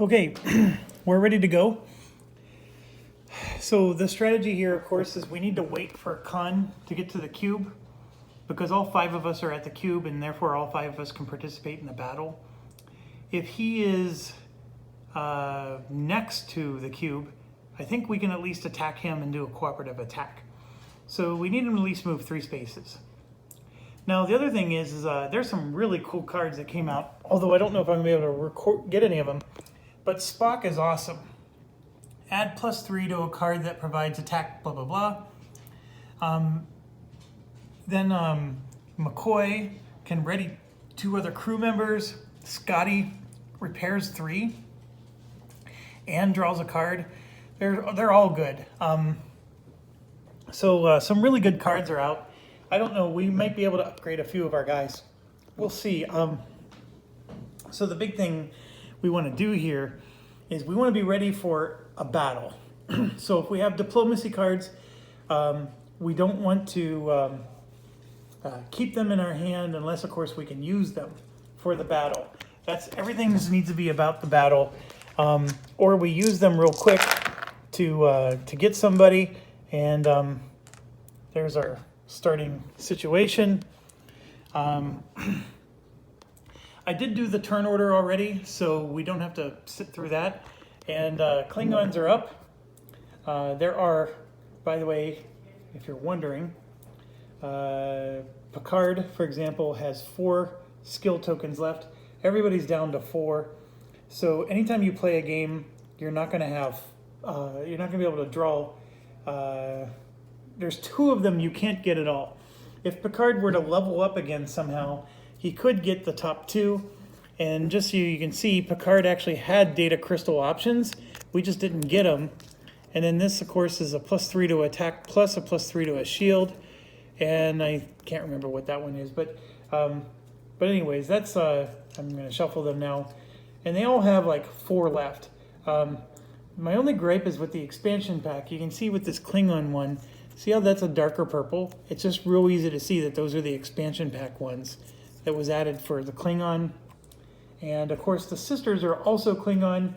Okay, we're ready to go. So the strategy here, of course, is we need to wait for Khan to get to the cube because all 5 of us are at the cube and therefore all 5 of us can participate in the battle. If he is next to the cube, I think we can at least attack him and do a cooperative attack. So we need him to at least move 3 spaces. Now the other thing is there's some really cool cards that came out, although I don't know if I'm going to be able to get any of them. But Spock is awesome. Add +3 to a card that provides attack, blah, blah, blah. Then McCoy can ready 2 other crew members. Scotty repairs 3 and draws a card. They're all good. So some really good cards are out. I don't know, we might be able to upgrade a few of our guys. We'll see. So the big thing we want to do here is we want to be ready for a battle. So if we have diplomacy cards, we don't want to keep them in our hand unless, of course, we can use them for the battle. Everything needs to be about the battle, or we use them real quick to get somebody. And there's our starting situation. I did do the turn order already, so we don't have to sit through that. And Klingons are up. There are, by the way, if you're wondering, Picard, for example, has 4 skill tokens left. Everybody's down to 4. So anytime you play a game, you're not going to have, you're not going to be able to draw. There's 2 of them you can't get at all. If Picard were to level up again somehow, he could get the top 2, and just so you can see, Picard actually had data crystal options. We just didn't get them. And then this, of course, is a +3 to attack plus a +3 to a shield, and I can't remember what that one is. But anyways, that's I'm going to shuffle them now, and they all have like 4 left. My only gripe is with the expansion pack. You can see with this Klingon one, see how that's a darker purple? It's just real easy to see that those are the expansion pack ones that was added for the Klingon. And of course the sisters are also Klingon.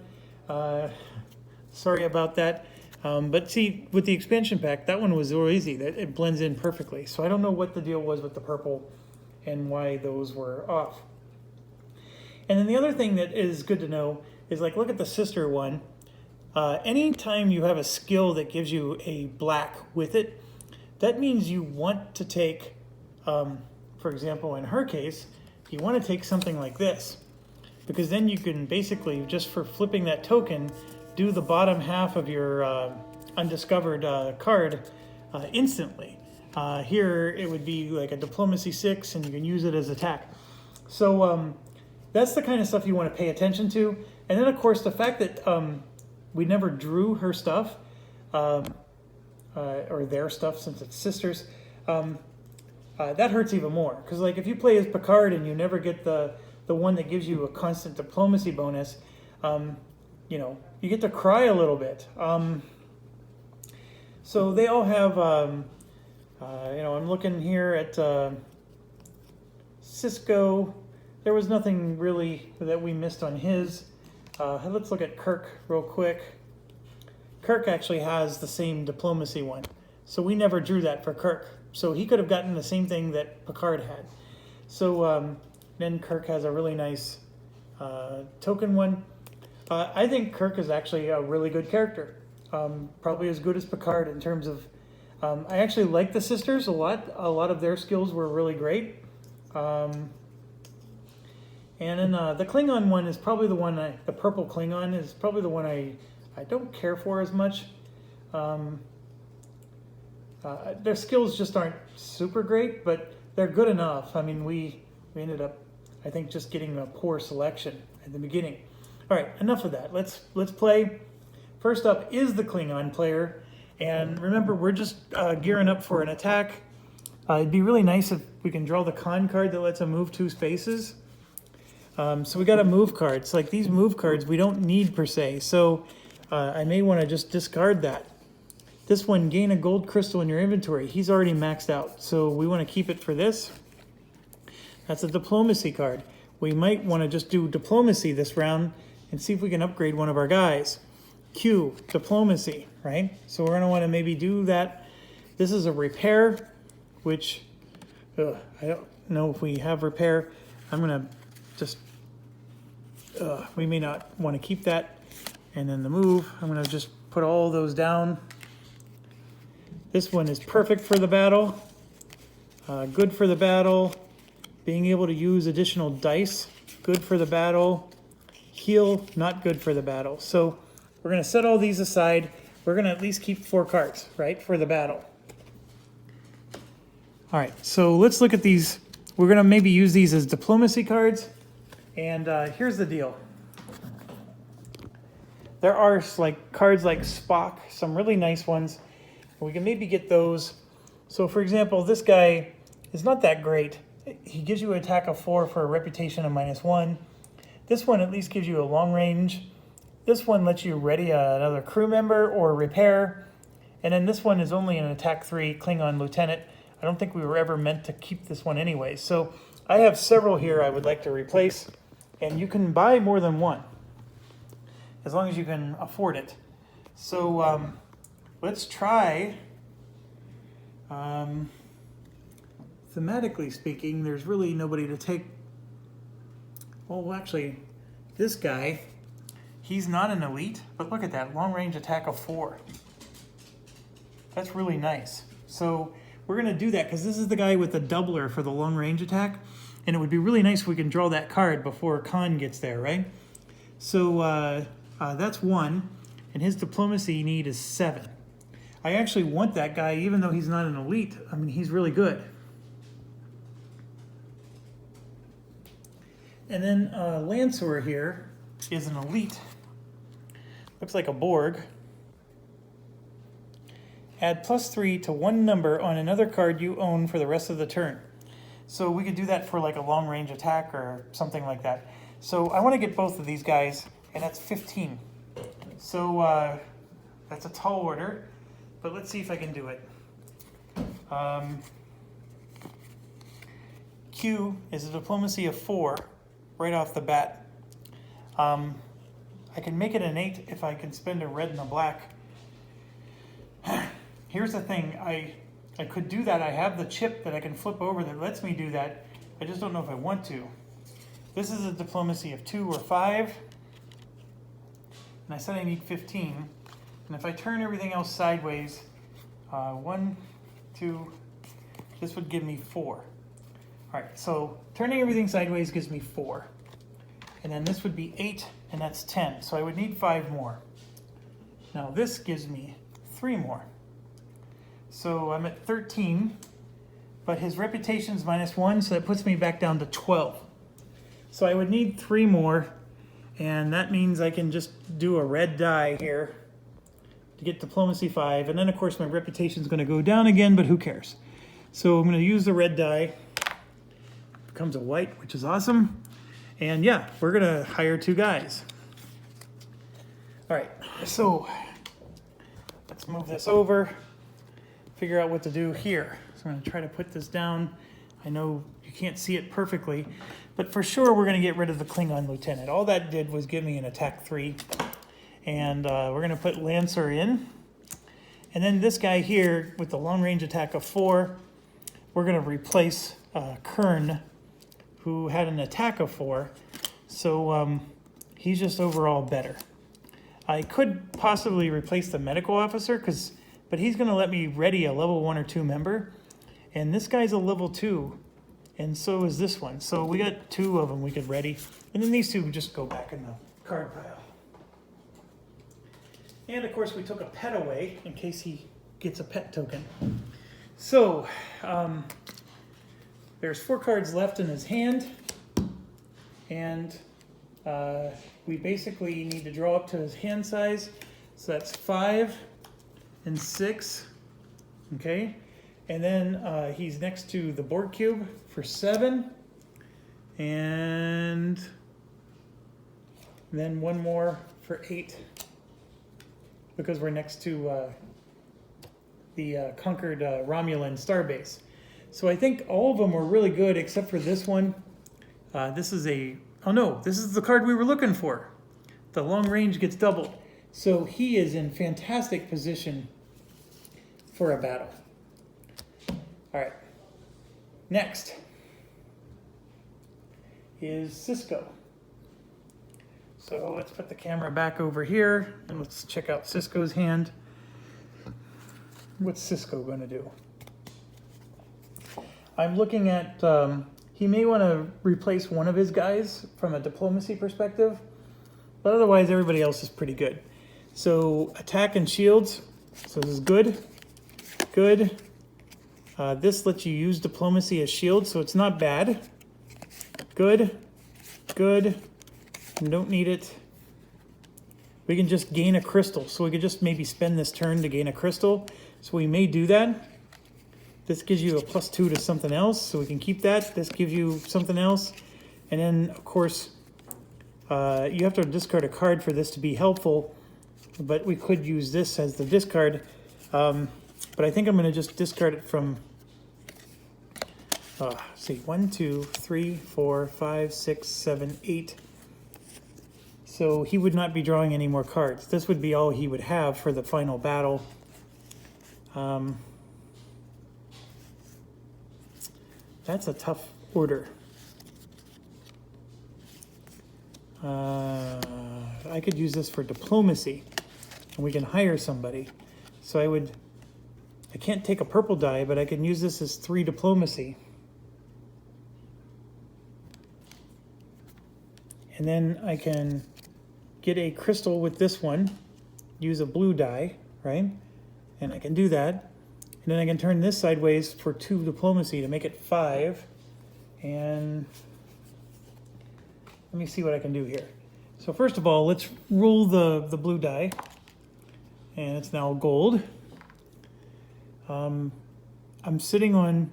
Sorry about that. But see, with the expansion pack, that one was real easy. It blends in perfectly. So I don't know what the deal was with the purple and why those were off. And then the other thing that is good to know is, like, look at the sister one. Anytime you have a skill that gives you a black with it, that means you want to take, for example, in her case, you want to take something like this, because then you can basically, just for flipping that token, do the bottom half of your undiscovered card instantly. Here it would be like a diplomacy 6, and you can use it as attack. So that's the kind of stuff you want to pay attention to. And then, of course, the fact that we never drew her stuff, or their stuff, since it's sisters, that hurts even more. Because, like, if you play as Picard and you never get the one that gives you a constant diplomacy bonus, you know, you get to cry a little bit. So they all have, you know, I'm looking here at Cisco. There was nothing really that we missed on his. Let's look at Kirk real quick. Kirk actually has the same diplomacy one. So we never drew that for Kirk. So he could have gotten the same thing that Picard had. So then Kirk has a really nice token one. I think Kirk is actually a really good character. Probably as good as Picard in terms of... I actually like the sisters a lot. A lot of their skills were really great. And then the Klingon one is probably the one, the purple Klingon is probably the one I don't care for as much. Their skills just aren't super great, but they're good enough. I mean, we ended up, I think, just getting a poor selection at the beginning. All right, enough of that. Let's play. First up is the Klingon player. And remember, we're just gearing up for an attack. It'd be really nice if we can draw the con card that lets them move 2 spaces. So we got a move card. It's like these move cards we don't need per se. So I may want to just discard that. This one, gain a gold crystal in your inventory. He's already maxed out. So we want to keep it for this. That's a diplomacy card. We might want to just do diplomacy this round and see if we can upgrade one of our guys. Q, diplomacy, right? So we're going to want to maybe do that. This is a repair, which I don't know if we have repair. I'm going to just, we may not want to keep that. And then the move, I'm going to just put all those down. This one is perfect for the battle, good for the battle. Being able to use additional dice, good for the battle. Heal, not good for the battle. So we're going to set all these aside. We're going to at least keep 4 cards, right, for the battle. All right, so let's look at these. We're going to maybe use these as diplomacy cards. And here's the deal. There are like cards like Spock, some really nice ones. We can maybe get those. So for example, this guy is not that great. He gives you an attack of 4 for a reputation of -1. This one at least gives you a long range. This one lets you ready another crew member or repair. And then this one is only an attack 3 Klingon lieutenant. I don't think we were ever meant to keep this one anyway. So I have several here I would like to replace. And you can buy more than one, as long as you can afford it. So let's try, thematically speaking, there's really nobody to take. Well, actually, this guy, he's not an elite, but look at that, long range attack of 4. That's really nice. So we're gonna do that because this is the guy with the doubler for the long range attack. And it would be really nice if we can draw that card before Khan gets there, right? So that's 1, and his diplomacy need is 7. I actually want that guy, even though he's not an elite. I mean, he's really good. And then Lancer here is an elite. Looks like a Borg. Add +3 to 1 number on another card you own for the rest of the turn. So we could do that for like a long range attack or something like that. So I want to get both of these guys, and that's 15. So that's a tall order, but let's see if I can do it. Q is a diplomacy of 4 right off the bat. I can make it an 8 if I can spend a red and a black. Here's the thing, I could do that. I have the chip that I can flip over that lets me do that. I just don't know if I want to. This is a diplomacy of 2 or 5. And I said I need 15. And if I turn everything else sideways, 1, 2, this would give me 4. All right, so turning everything sideways gives me 4. And then this would be 8, and that's 10. So I would need 5 more. Now this gives me 3 more. So I'm at 13, but his reputation's -1, so that puts me back down to 12. So I would need 3 more, and that means I can just do a red die here to get diplomacy 5, and then of course my reputation's going to go down again, but who cares? So I'm going to use the red die. Becomes a white, which is awesome. And yeah, we're going to hire 2 guys. All right, so let's move this over. Figure out what to do here. So I'm going to try to put this down. I know you can't see it perfectly, but for sure we're going to get rid of the Klingon lieutenant. All that did was give me an attack 3. And we're going to put Lancer in. And then this guy here with the long range attack of 4, we're going to replace Kern, who had an attack of 4. So he's just overall better. I could possibly replace the medical officer, but he's going to let me ready a level 1 or 2 member. And this guy's a level 2, and so is this one. So we got 2 of them we could ready. And then these 2 would just go back in the card pile. And of course we took a pet away in case he gets a pet token. So there's 4 cards left in his hand. And we basically need to draw up to his hand size. So that's 5 and 6, okay? And then he's next to the Borg cube for 7. And then 1 more for 8. Because we're next to the conquered Romulan starbase. So I think all of them were really good except for this one. This is a, oh no, this is the card we were looking for. the long range gets doubled. So he is in fantastic position for a battle. All right, next is Cisco. So let's put the camera back over here and let's check out Cisco's hand. What's Cisco going to do? I'm looking at, he may want to replace one of his guys from a diplomacy perspective, but otherwise everybody else is pretty good. So attack and shields, so this is good, good. This lets you use diplomacy as shield, so it's not bad. Good, good, don't need it. We can just gain a crystal, so we could just maybe spend this turn to gain a crystal. So we may do that. This gives you a +2 to something else, so we can keep that. This gives you something else. And then, of course, you have to discard a card for this to be helpful, but we could use this as the discard. But I think I'm going to just discard it from, see, 1, 2, 3, 4, 5, 6, 7, 8. So he would not be drawing any more cards. This would be all he would have for the final battle. That's a tough order. I could use this for diplomacy, and we can hire somebody. So I can't take a purple die, but I can use this as 3 diplomacy. And then I can get a crystal with this one, use a blue die, right? And I can do that. And then I can turn this sideways for 2 diplomacy to make it 5. And let me see what I can do here. So first of all, let's roll the blue die. And it's now gold. I'm sitting on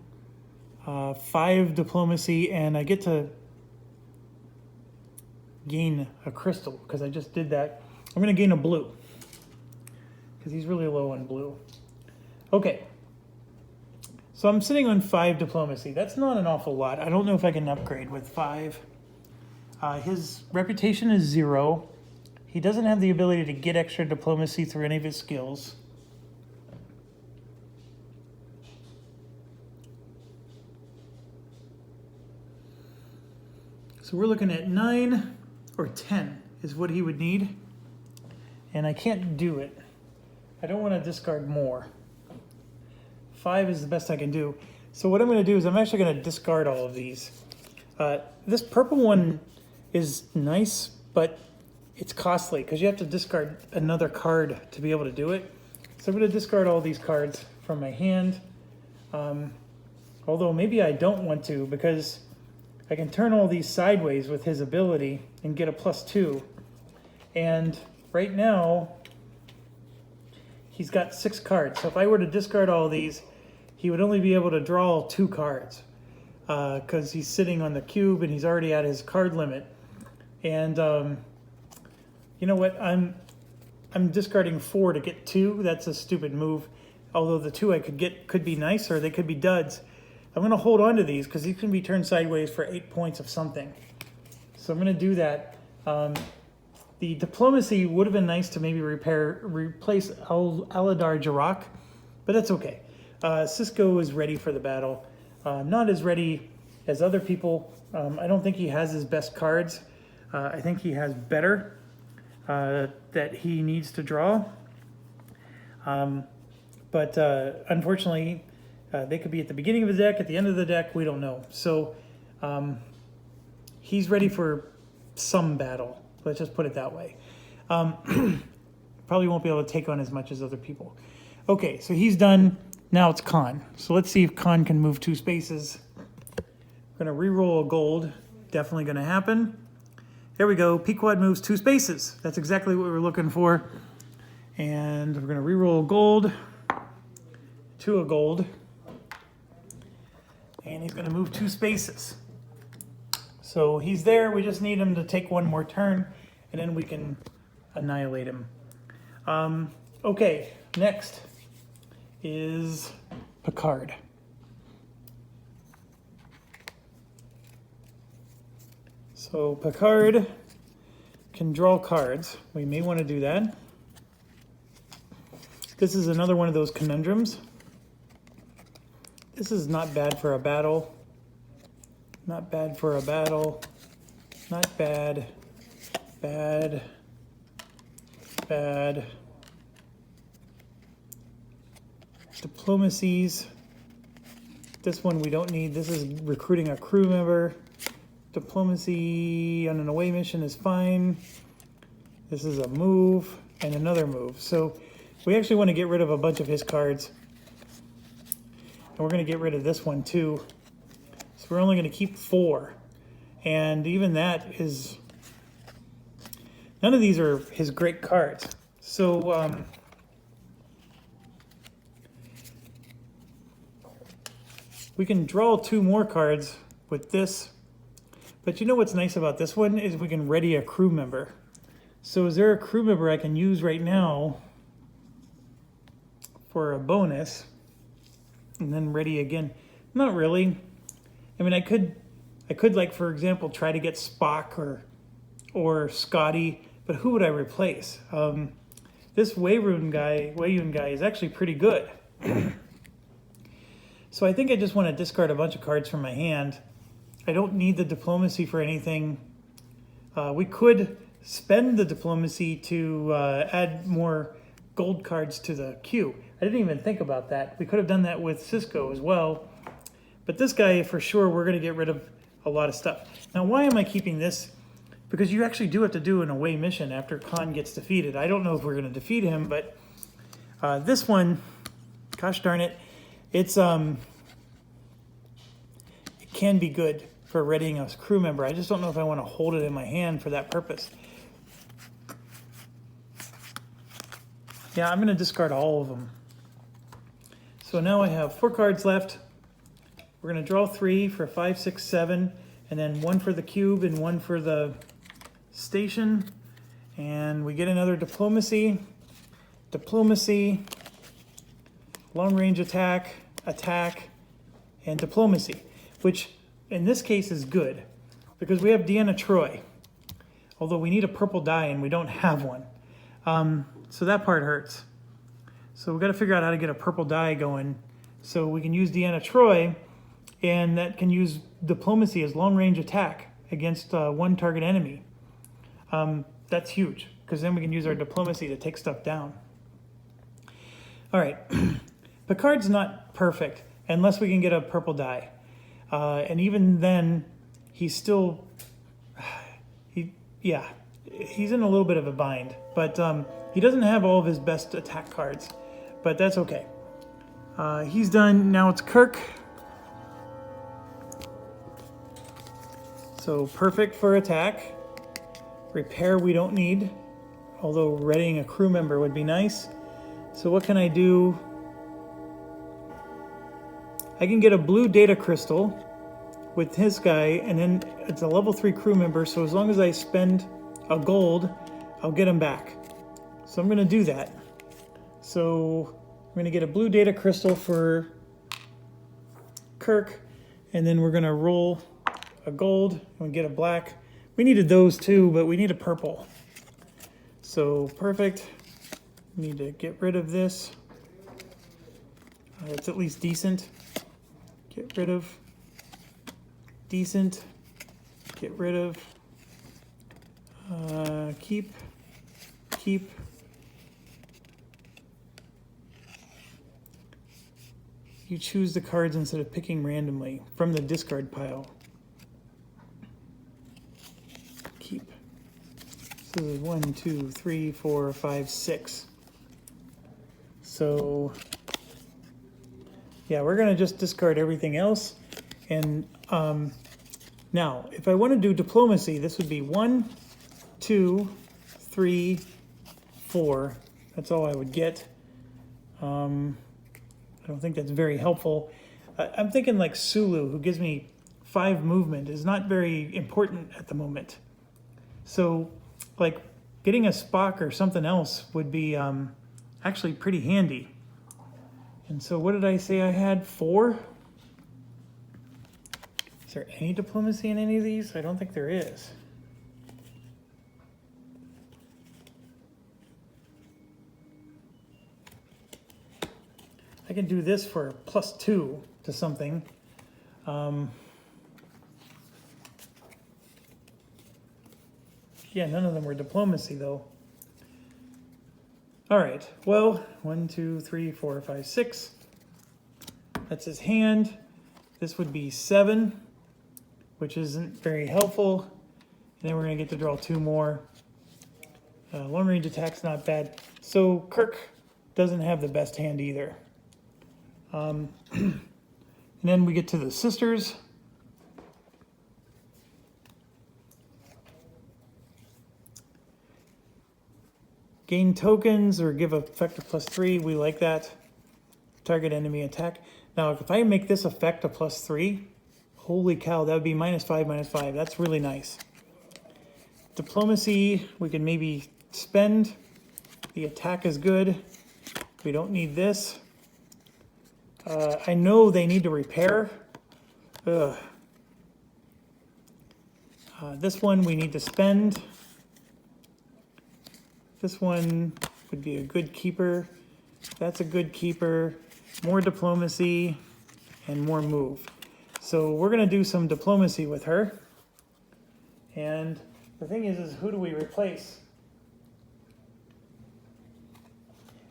5 diplomacy, and I get to gain a crystal because I just did that. I'm going to gain a blue because he's really low on blue. Okay. So I'm sitting on 5 diplomacy. That's not an awful lot. I don't know if I can upgrade with 5. His reputation is 0. He doesn't have the ability to get extra diplomacy through any of his skills. So we're looking at 9 or 10 is what he would need. And I can't do it. I don't want to discard more. 5 is the best I can do. So what I'm going to do is I'm actually going to discard all of these. This purple one is nice, but it's costly because you have to discard another card to be able to do it. So I'm going to discard all these cards from my hand. Although maybe I don't want to, because I can turn all these sideways with his ability and get a +2. And right now, he's got 6 cards. So if I were to discard all these, he would only be able to draw 2 cards because he's sitting on the cube and he's already at his card limit. And you know what? I'm discarding 4 to get 2. That's a stupid move. Although the 2 I could get could be nice, or they could be duds. I'm going to hold on to these because these can be turned sideways for 8 points of something. So I'm going to do that. The diplomacy would have been nice to maybe replace Aladar Jarak, but that's okay. Cisco is ready for the battle. Not as ready as other people. I don't think he has his best cards. I think he has better that he needs to draw. But unfortunately, they could be at the beginning of the deck, at the end of the deck, we don't know. So he's ready for some battle. Let's just put it that way. Probably won't be able to take on as much as other people. Okay, so he's done. Now it's Khan. So let's see if Khan can move 2 spaces. I'm going to re-roll a gold. Definitely going to happen. There we go. Pequod moves 2 spaces. That's exactly what we were looking for. And we're going to re-roll a gold to a gold. And he's going to move 2 spaces. So he's there. We just need him to take 1 more turn, and then we can annihilate him. Okay, next is Picard. So Picard can draw cards. We may want to do that. This is another one of those conundrums. This is not bad for a battle. Not bad for a battle. Not bad. Bad. Bad. Diplomacies. This one we don't need. This is recruiting a crew member. Diplomacy on an away mission is fine. This is a move and another move. So we actually want to get rid of a bunch of his cards. And we're going to get rid of this one too. So we're only going to keep 4. And even that is... None of these are his great cards. So we can draw 2 more cards with this. But you know what's nice about this one is we can ready a crew member. So is there a crew member I can use right now for a bonus and then ready again? Not really. I mean, I could like, for example, try to get Spock or Scotty, but who would I replace? This Wayun guy is actually pretty good. So I think I just want to discard a bunch of cards from my hand. I don't need the diplomacy for anything. We could spend the diplomacy to add more gold cards to the queue. I didn't even think about that. We could have done that with Cisco as well. But this guy, for sure, we're going to get rid of a lot of stuff. Now, why am I keeping this? Because you actually do have to do an away mission after Khan gets defeated. I don't know if we're going to defeat him, but this one, gosh darn it, it can be good for readying a crew member. I just don't know if I want to hold it in my hand for that purpose. Yeah, I'm going to discard all of them. So now I have 4 cards left. We're going to draw 3 for 5, 6, 7, and then 1 for the cube and 1 for the station. And we get another diplomacy. Diplomacy, long range attack, and diplomacy, which in this case is good because we have Deanna Troi, although we need a purple die and we don't have one. So that part hurts. So we've got to figure out how to get a purple die going so we can use Deanna Troi, and that can use diplomacy as long range attack against 1 target enemy. That's huge because then we can use our diplomacy to take stuff down. All right, Picard's not perfect unless we can get a purple die. And even then, he's still, he's in a little bit of a bind. But he doesn't have all of his best attack cards, but that's okay. He's done. Now it's Kirk. So perfect for attack. Repair we don't need, although readying a crew member would be nice. So what can I do? I can get a blue data crystal with his guy, and then it's a level 3 crew member, so as long as I spend a gold, I'll get him back. So I'm going to do that. So I'm going to get a blue data crystal for Kirk, and then we're going to roll a gold and get a black. We needed those too, but we need a purple. So perfect. Need to get rid of this. It's at least decent. Get rid of. Decent. Get rid of. Keep. You choose the cards instead of picking randomly from the discard pile. Keep. So this is 1, 2, 3, 4, 5, 6. So yeah, we're gonna just discard everything else. And now, if I want to do diplomacy, this would be 1, 2, 3, 4. That's all I would get. I don't think that's very helpful. I'm thinking like Sulu, who gives me 5 movement, is not very important at the moment. So, like, getting a Spock or something else would be actually pretty handy. And so what did I say I had? 4? Is there any diplomacy in any of these? I don't think there is. I can do this for +2 to something. Yeah, none of them were diplomacy though. All right, well, 1, 2, 3, 4, 5, 6. That's his hand. This would be 7, which isn't very helpful. And then we're gonna get to draw 2 more. Long range attack's not bad. So Kirk doesn't have the best hand either. And then we get to the sisters. Gain tokens or give effect of +3. We like that. Target enemy attack. Now, if I make this effect a +3, holy cow, that would be -5, -5. That's really nice. Diplomacy, we can maybe spend. The attack is good. We don't need this. I know they need to repair. Ugh. This one we need to spend. This one would be a good keeper. That's a good keeper. More diplomacy and more move. So we're going to do some diplomacy with her. And the thing is who do we replace?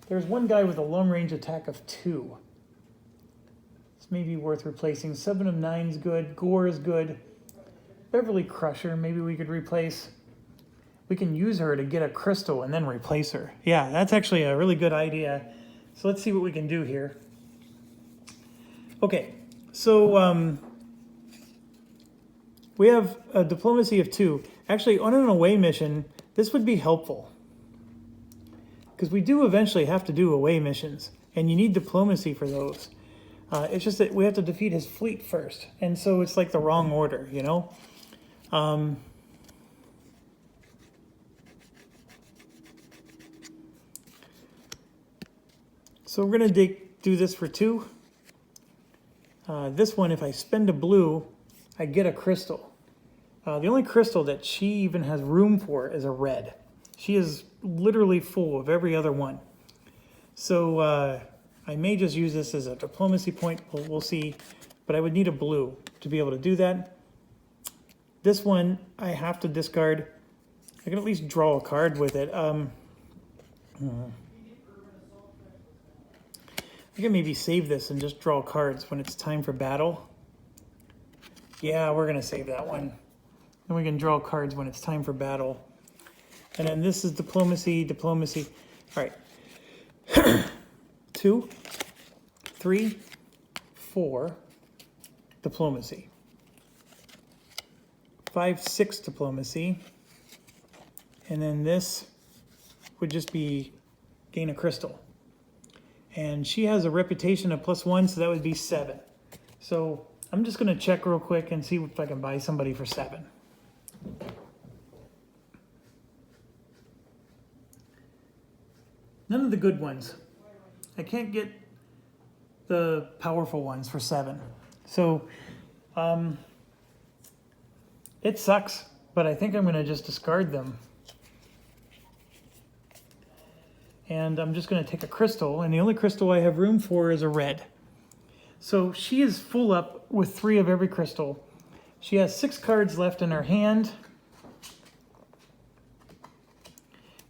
There's one guy with a long range attack of 2. It's maybe worth replacing. 7 of 9's good. Gore is good. Beverly Crusher, maybe we could replace. We can use her to get a crystal and then replace her. Yeah, that's actually a really good idea. So let's see what we can do here. Okay, so we have a diplomacy of 2. Actually, on an away mission, this would be helpful. Because we do eventually have to do away missions. And you need diplomacy for those. It's just that we have to defeat his fleet first. And so it's like the wrong order, you know? So we're going to do this for 2. This one, if I spend a blue, I get a crystal. The only crystal that she even has room for is a red. She is literally full of every other one. So I may just use this as a diplomacy point. We'll see. But I would need a blue to be able to do that. This one, I have to discard. I can at least draw a card with it. I can maybe save this and just draw cards when it's time for battle. Yeah, we're going to save that one. And we can draw cards when it's time for battle. And then this is diplomacy, diplomacy. All right. 2, 3, 4, diplomacy. 5, 6, diplomacy. And then this would just be gain a crystal. And she has a reputation of +1, so that would be 7. So I'm just going to check real quick and see if I can buy somebody for 7. None of the good ones. I can't get the powerful ones for 7. So it sucks, but I think I'm going to just discard them. And I'm just going to take a crystal, and the only crystal I have room for is a red. So she is full up with 3 of every crystal. She has 6 cards left in her hand.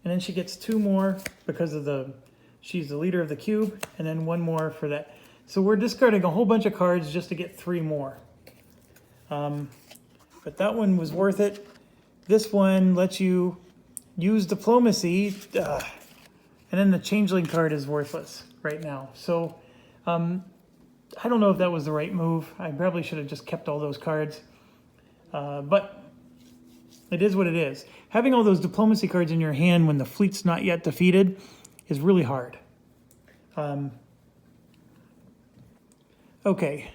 And then she gets 2 more because of she's the leader of the cube, and then 1 more for that. So we're discarding a whole bunch of cards just to get 3 more. But that one was worth it. This one lets you use diplomacy. And then the changeling card is worthless right now. So I don't know if that was the right move. I probably should have just kept all those cards. But it is what it is. Having all those diplomacy cards in your hand when the fleet's not yet defeated is really hard. Okay.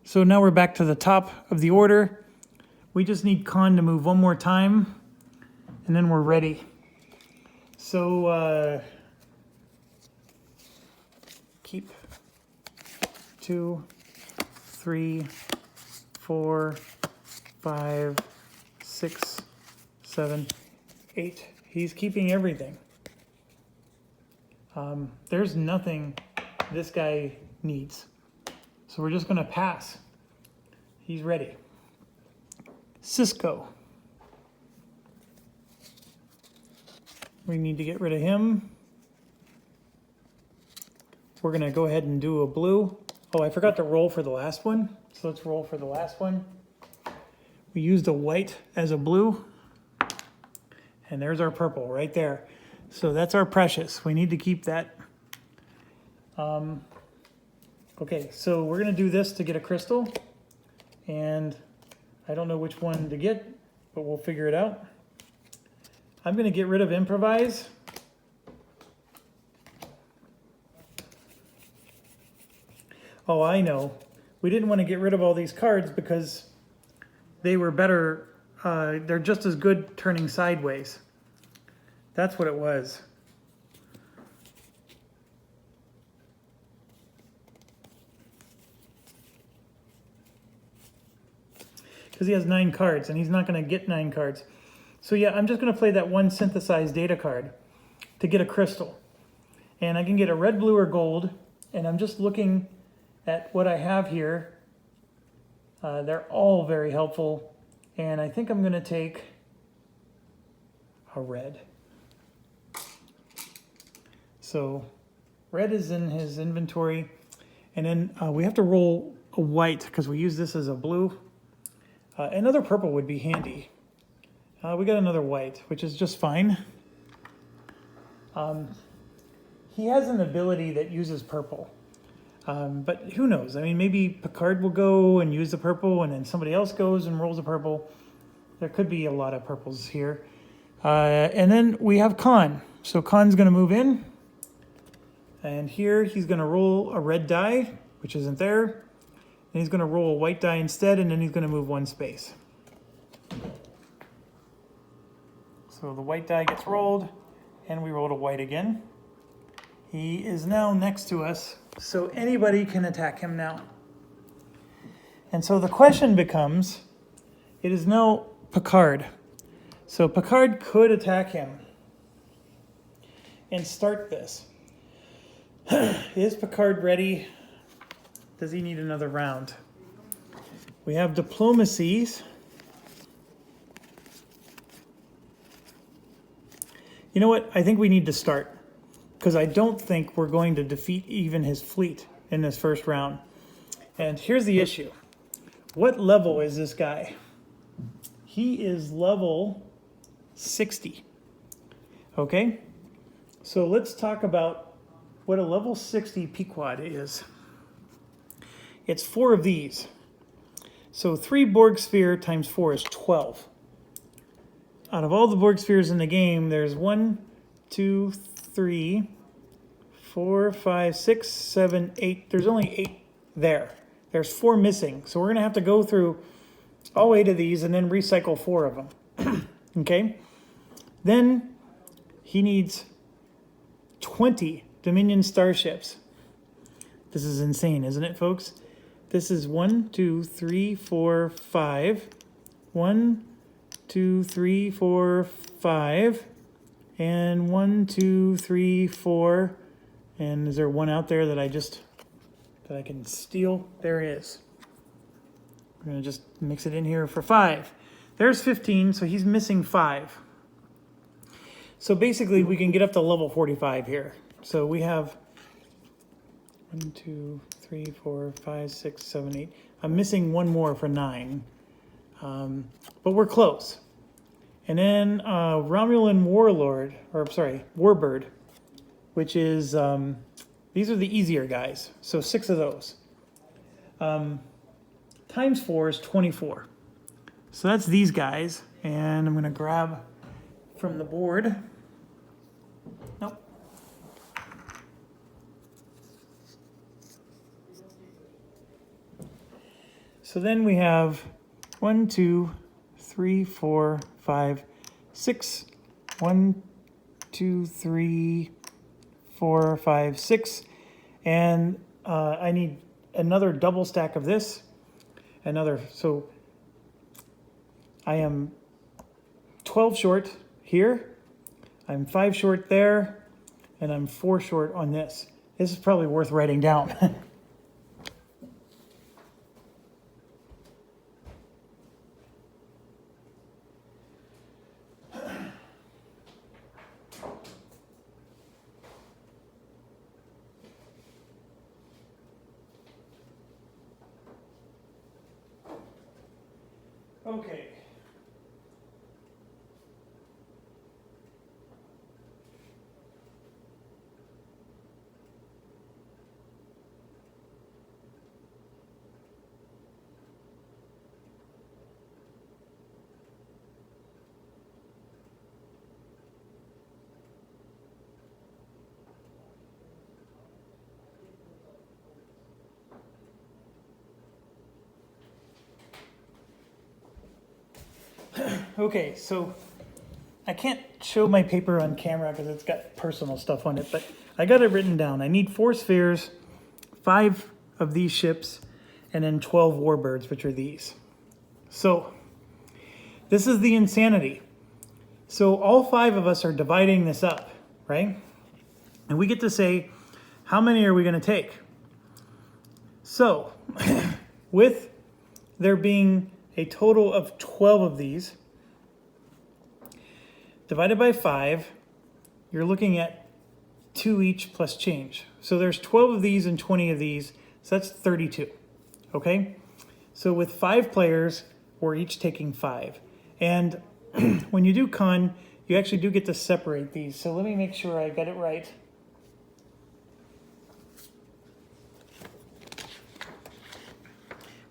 So now we're back to the top of the order. We just need Khan to move one more time, and then we're ready. So keep 2, 3, 4, 5, 6, 7, 8. He's keeping everything. There's nothing this guy needs. So we're just going to pass. He's ready. Cisco. We need to get rid of him. We're going to go ahead and do a blue. Oh, I forgot to roll for the last one. So let's roll for the last one. We used a white as a blue. And there's our purple right there. So that's our precious. We need to keep that. Okay, so we're going to do this to get a crystal. And I don't know which one to get, but we'll figure it out. I'm going to get rid of improvise. Oh, I know. We didn't want to get rid of all these cards because they were better. They're just as good turning sideways. That's what it was. Because he has 9 cards and he's not going to get 9 cards. So yeah, I'm just going to play that one synthesized data card to get a crystal. And I can get a red, blue, or gold. And I'm just looking at what I have here. They're all very helpful. And I think I'm going to take a red. So red is in his inventory. And then we have to roll a white because we use this as a blue. Another purple would be handy. We got another white, which is just fine. He has an ability that uses purple. But who knows? I mean, maybe Picard will go and use the purple, and then somebody else goes and rolls a purple. There could be a lot of purples here. And then we have Khan. So Khan's going to move in. And here he's going to roll a red die, which isn't there. And he's going to roll a white die instead, and then he's going to move 1 space. So the white die gets rolled, and we rolled a white again. He is now next to us, so anybody can attack him now. And so the question becomes, it is now Picard. So Picard could attack him and start this. Is Picard ready? Does he need another round? We have diplomacies. You know what? I think we need to start because I don't think we're going to defeat even his fleet in this first round. And here's the issue. What level is this guy? He is level 60. Okay? So let's talk about what a level 60 Pequod is. It's 4 of these. So 3 Borg sphere times 4 is 12. Out of all the Borg spheres in the game, there's 1, 2, 3, 4, 5, 6, 7, 8. There's only 8 there. There's 4 missing. So we're going to have to go through all 8 of these and then recycle 4 of them. Okay? Then he needs 20 Dominion starships. This is insane, isn't it, folks? This is 1, 2, 3, 4, 5. 1, 2, 3, 4, 5. And 1, 2, 3, 4. And is there one out there that I can steal? There is. We're going to just mix it in here for 5. There's 15, so he's missing 5. So basically, we can get up to level 45 here. So we have 1, 2, 3, 4, 5, 6, 7, 8. I'm missing 1 more for 9. But we're close. And then Romulan Warlord, or sorry, Warbird, which is, these are the easier guys. So 6 of those. Times 4 is 24. So that's these guys. And I'm going to grab from the board. Nope. So then we have 1, 2, 3, 4, 5, 6. 1, 2, 3, 4, 5, 6. And I need another double stack of this. So I am 12 short here. I'm 5 short there. And I'm 4 short on this. This is probably worth writing down. Okay. Okay, so I can't show my paper on camera because it's got personal stuff on it, but I got it written down. I need 4 spheres, 5 of these ships, and then 12 warbirds, which are these. So this is the insanity. So all 5 of us are dividing this up, right? And we get to say, how many are we going to take? So with there being a total of 12 of these, divided by 5, you're looking at 2 each plus change. So there's 12 of these and 20 of these, so that's 32, okay? So with 5 players, we're each taking 5. And when you do con, you actually do get to separate these. So let me make sure I got it right.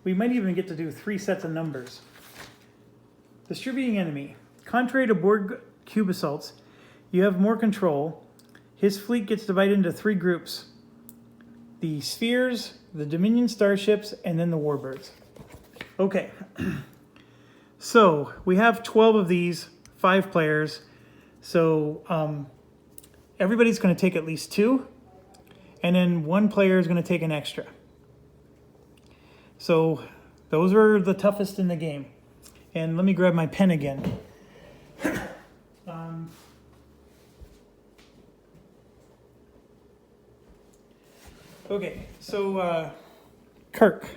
We might even get to do 3 sets of numbers. Distributing enemy. Contrary to Borg cube assaults, you have more control. His fleet gets divided into 3 groups. The spheres, the Dominion starships, and then the warbirds. Okay. So we have 12 of these, 5 players. So everybody's going to take at least 2. And then 1 player is going to take an extra. So those are the toughest in the game. And let me grab my pen again. Okay, so Kirk,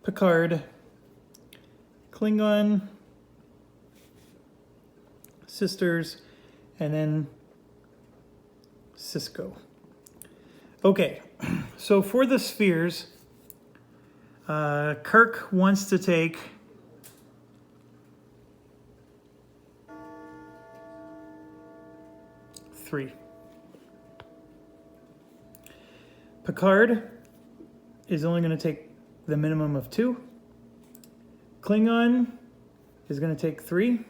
Picard, Klingon, Sisters, and then Cisco. Okay, so for the spheres, Kirk wants to take 3. Picard is only going to take the minimum of 2. Klingon is going to take 3.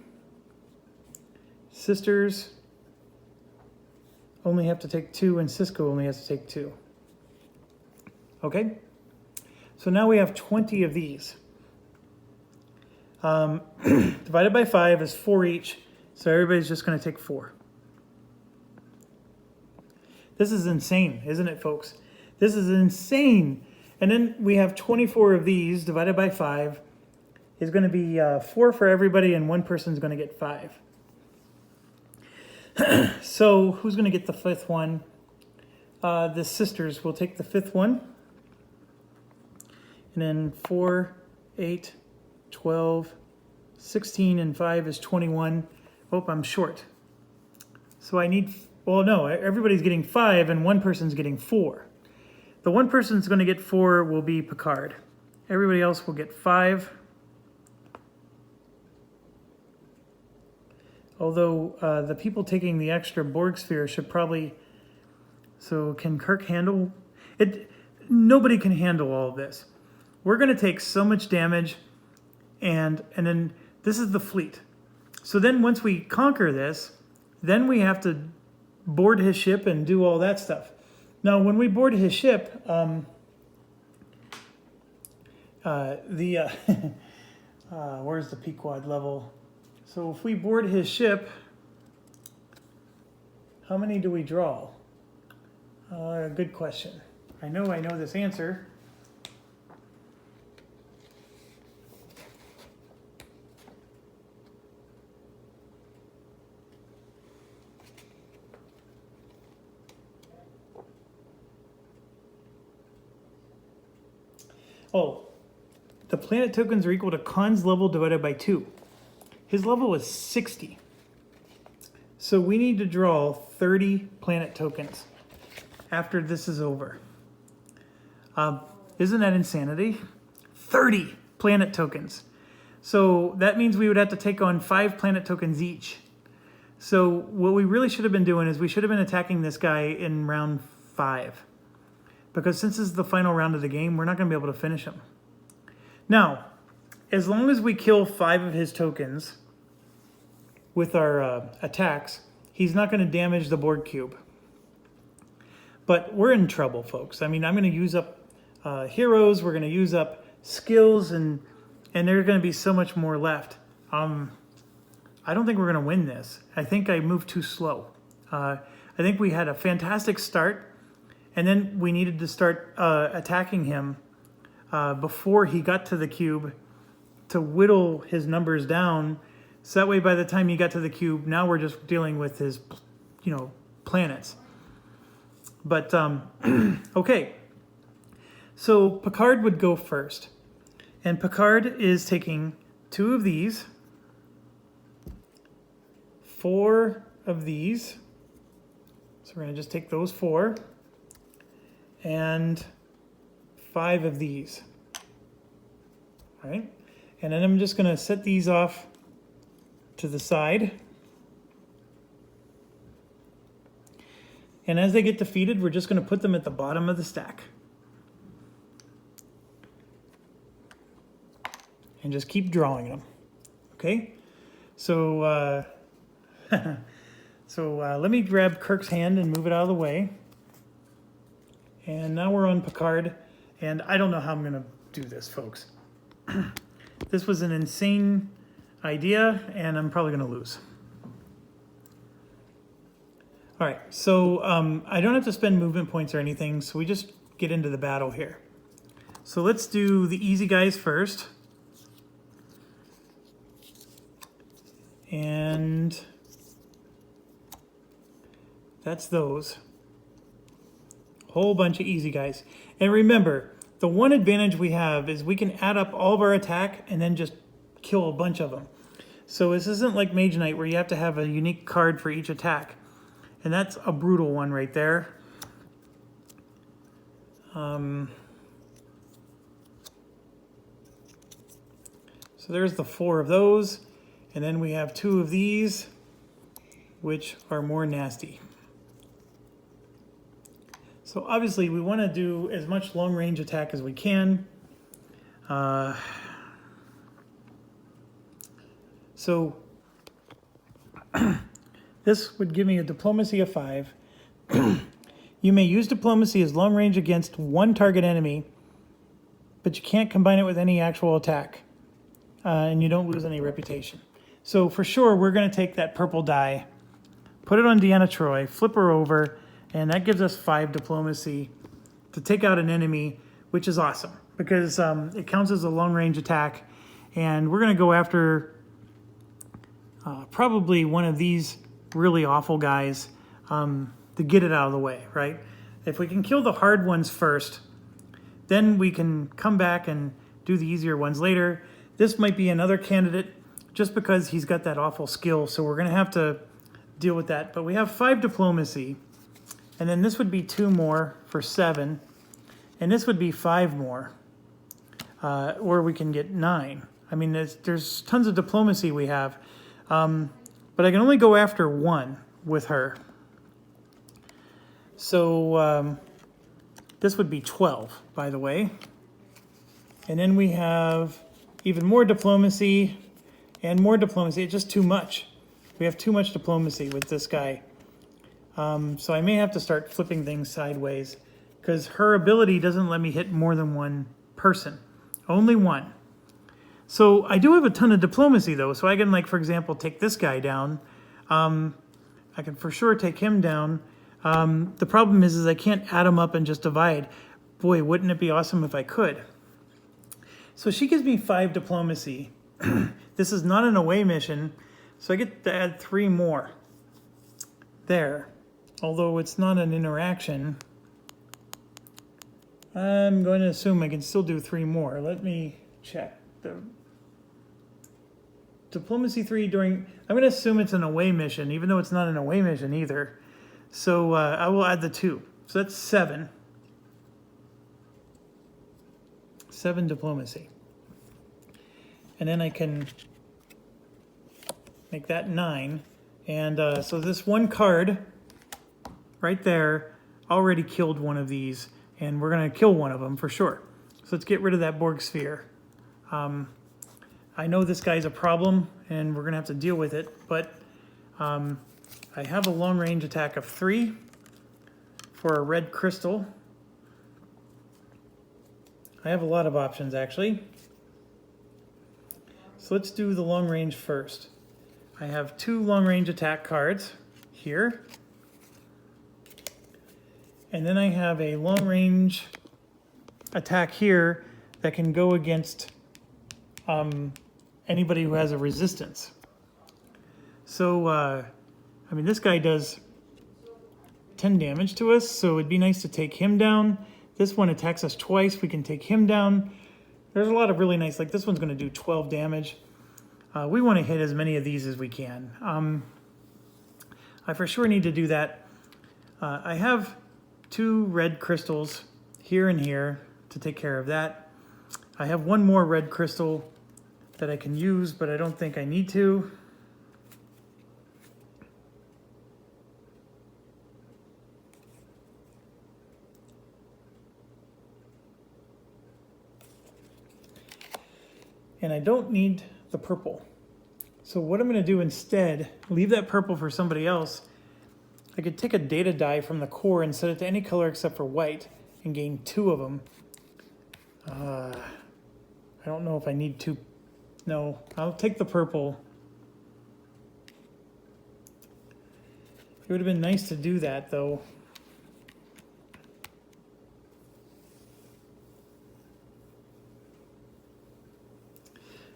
Sisters only have to take 2, and Cisco only has to take 2. Okay? So now we have 20 of these. Divided by 5 is 4 each, so everybody's just going to take 4. This is insane, isn't it, folks? This is insane. And then we have 24 of these divided by 5 is going to be 4 for everybody, and 1 person's going to get 5. So who's going to get the 5th one? The sisters will take the 5th one. And then 4, 8, 12, 16, and 5 is 21. Oh, I'm short. So I need, well, no, everybody's getting 5 and 1 person's getting 4. The 1 person's going to get 4 will be Picard. Everybody else will get 5. Although the people taking the extra Borg sphere should probably, so can Kirk handle it? Nobody can handle all of this. We're going to take so much damage, and then this is the fleet. So then once we conquer this, then we have to board his ship and do all that stuff. Now, when we board his ship, where's the Pequod level? So if we board his ship, how many do we draw? Good question. I know this answer. Oh, the planet tokens are equal to Khan's level divided by 2. His level is 60. So we need to draw 30 planet tokens after this is over. Isn't that insanity? 30 planet tokens. So that means we would have to take on 5 planet tokens each. So what we really should have been doing is we should have been attacking this guy in round 5. Because since this is the final round of the game, we're not going to be able to finish him. Now, as long as we kill 5 of his tokens with our attacks, he's not going to damage the board cube. But we're in trouble, folks. I mean, I'm going to use up heroes, we're going to use up skills, and there's going to be so much more left. I don't think we're going to win this. I think I moved too slow. I think we had a fantastic start, and then we needed to start attacking him before he got to the cube to whittle his numbers down. So that way, by the time he got to the cube, now we're just dealing with his, planets. But, okay. So Picard would go first. And Picard is taking 2 of these, 4 of these. So we're going to just take those 4. And 5 of these. All right. And then I'm just going to set these off to the side. And as they get defeated, we're just going to put them at the bottom of the stack. And just keep drawing them. Okay? So, let me grab Kirk's hand and move it out of the way. And now we're on Picard. And I don't know how I'm going to do this, folks. This was an insane idea, and I'm probably going to lose. All right, so I don't have to spend movement points or anything, so we just get into the battle here. So let's do the easy guys first. And that's those. Whole bunch of easy guys. And remember, the one advantage we have is we can add up all of our attack and then just kill a bunch of them. So this isn't like Mage Knight where you have to have a unique card for each attack. And that's a brutal one right there. So there's the 4 of those. And then we have 2 of these, which are more nasty. So obviously we want to do as much long range attack as we can. So this would give me a diplomacy of 5. You may use diplomacy as long range against one target enemy, but you can't combine it with any actual attack. And you don't lose any reputation. So for sure, we're going to take that purple die, put it on Deanna Troi, flip her over, and that gives us 5 diplomacy to take out an enemy, which is awesome because it counts as a long-range attack. And we're going to go after probably one of these really awful guys to get it out of the way, right? If we can kill the hard ones first, then we can come back and do the easier ones later. This might be another candidate just because he's got that awful skill, so we're going to have to deal with that. But we have 5 diplomacy, and then this would be 2 more for 7, and this would be 5 more, or we can get 9. I mean, there's tons of diplomacy we have, but I can only go after 1 with her. So this would be 12, by the way. And then we have even more diplomacy and more diplomacy. It's just too much. We have too much diplomacy with this guy. So I may have to start flipping things sideways because her ability doesn't let me hit more than 1 person. Only 1. So I do have a ton of diplomacy though. So I can, like, for example, take this guy down. I can for sure take him down. The problem is I can't add them up and just divide. Boy, wouldn't it be awesome if I could. So she gives me 5 diplomacy. This is not an away mission, so I get to add 3 more there. Although it's not an interaction. I'm going to assume I can still do 3 more. Let me check. The Diplomacy 3 during... I'm going to assume it's an away mission, even though it's not an away mission either. So I will add the 2. So that's 7. 7 diplomacy. And then I can make that 9. And so this one card right there already killed one of these. And we're going to kill one of them for sure. So let's get rid of that Borg sphere. I know this guy's a problem, and we're going to have to deal with it. But I have a long-range attack of 3 for a red crystal. I have a lot of options, actually. So let's do the long range first. I have 2 long-range attack cards here. And then I have a long-range attack here that can go against anybody who has a resistance. So, I mean, this guy does 10 damage to us, so it'd be nice to take him down. This one attacks us twice. We can take him down. There's a lot of really nice, like this one's going to do 12 damage. We want to hit as many of these as we can. I for sure need to do that. I have 2 red crystals here and here to take care of that. I have 1 more red crystal that I can use, but I don't think I need to. And I don't need the purple. So what I'm going to do instead, leave that purple for somebody else. I could take a data die from the core and set it to any color except for white and gain 2 of them. I don't know if I need 2. No, I'll take the purple. It would have been nice to do that, though.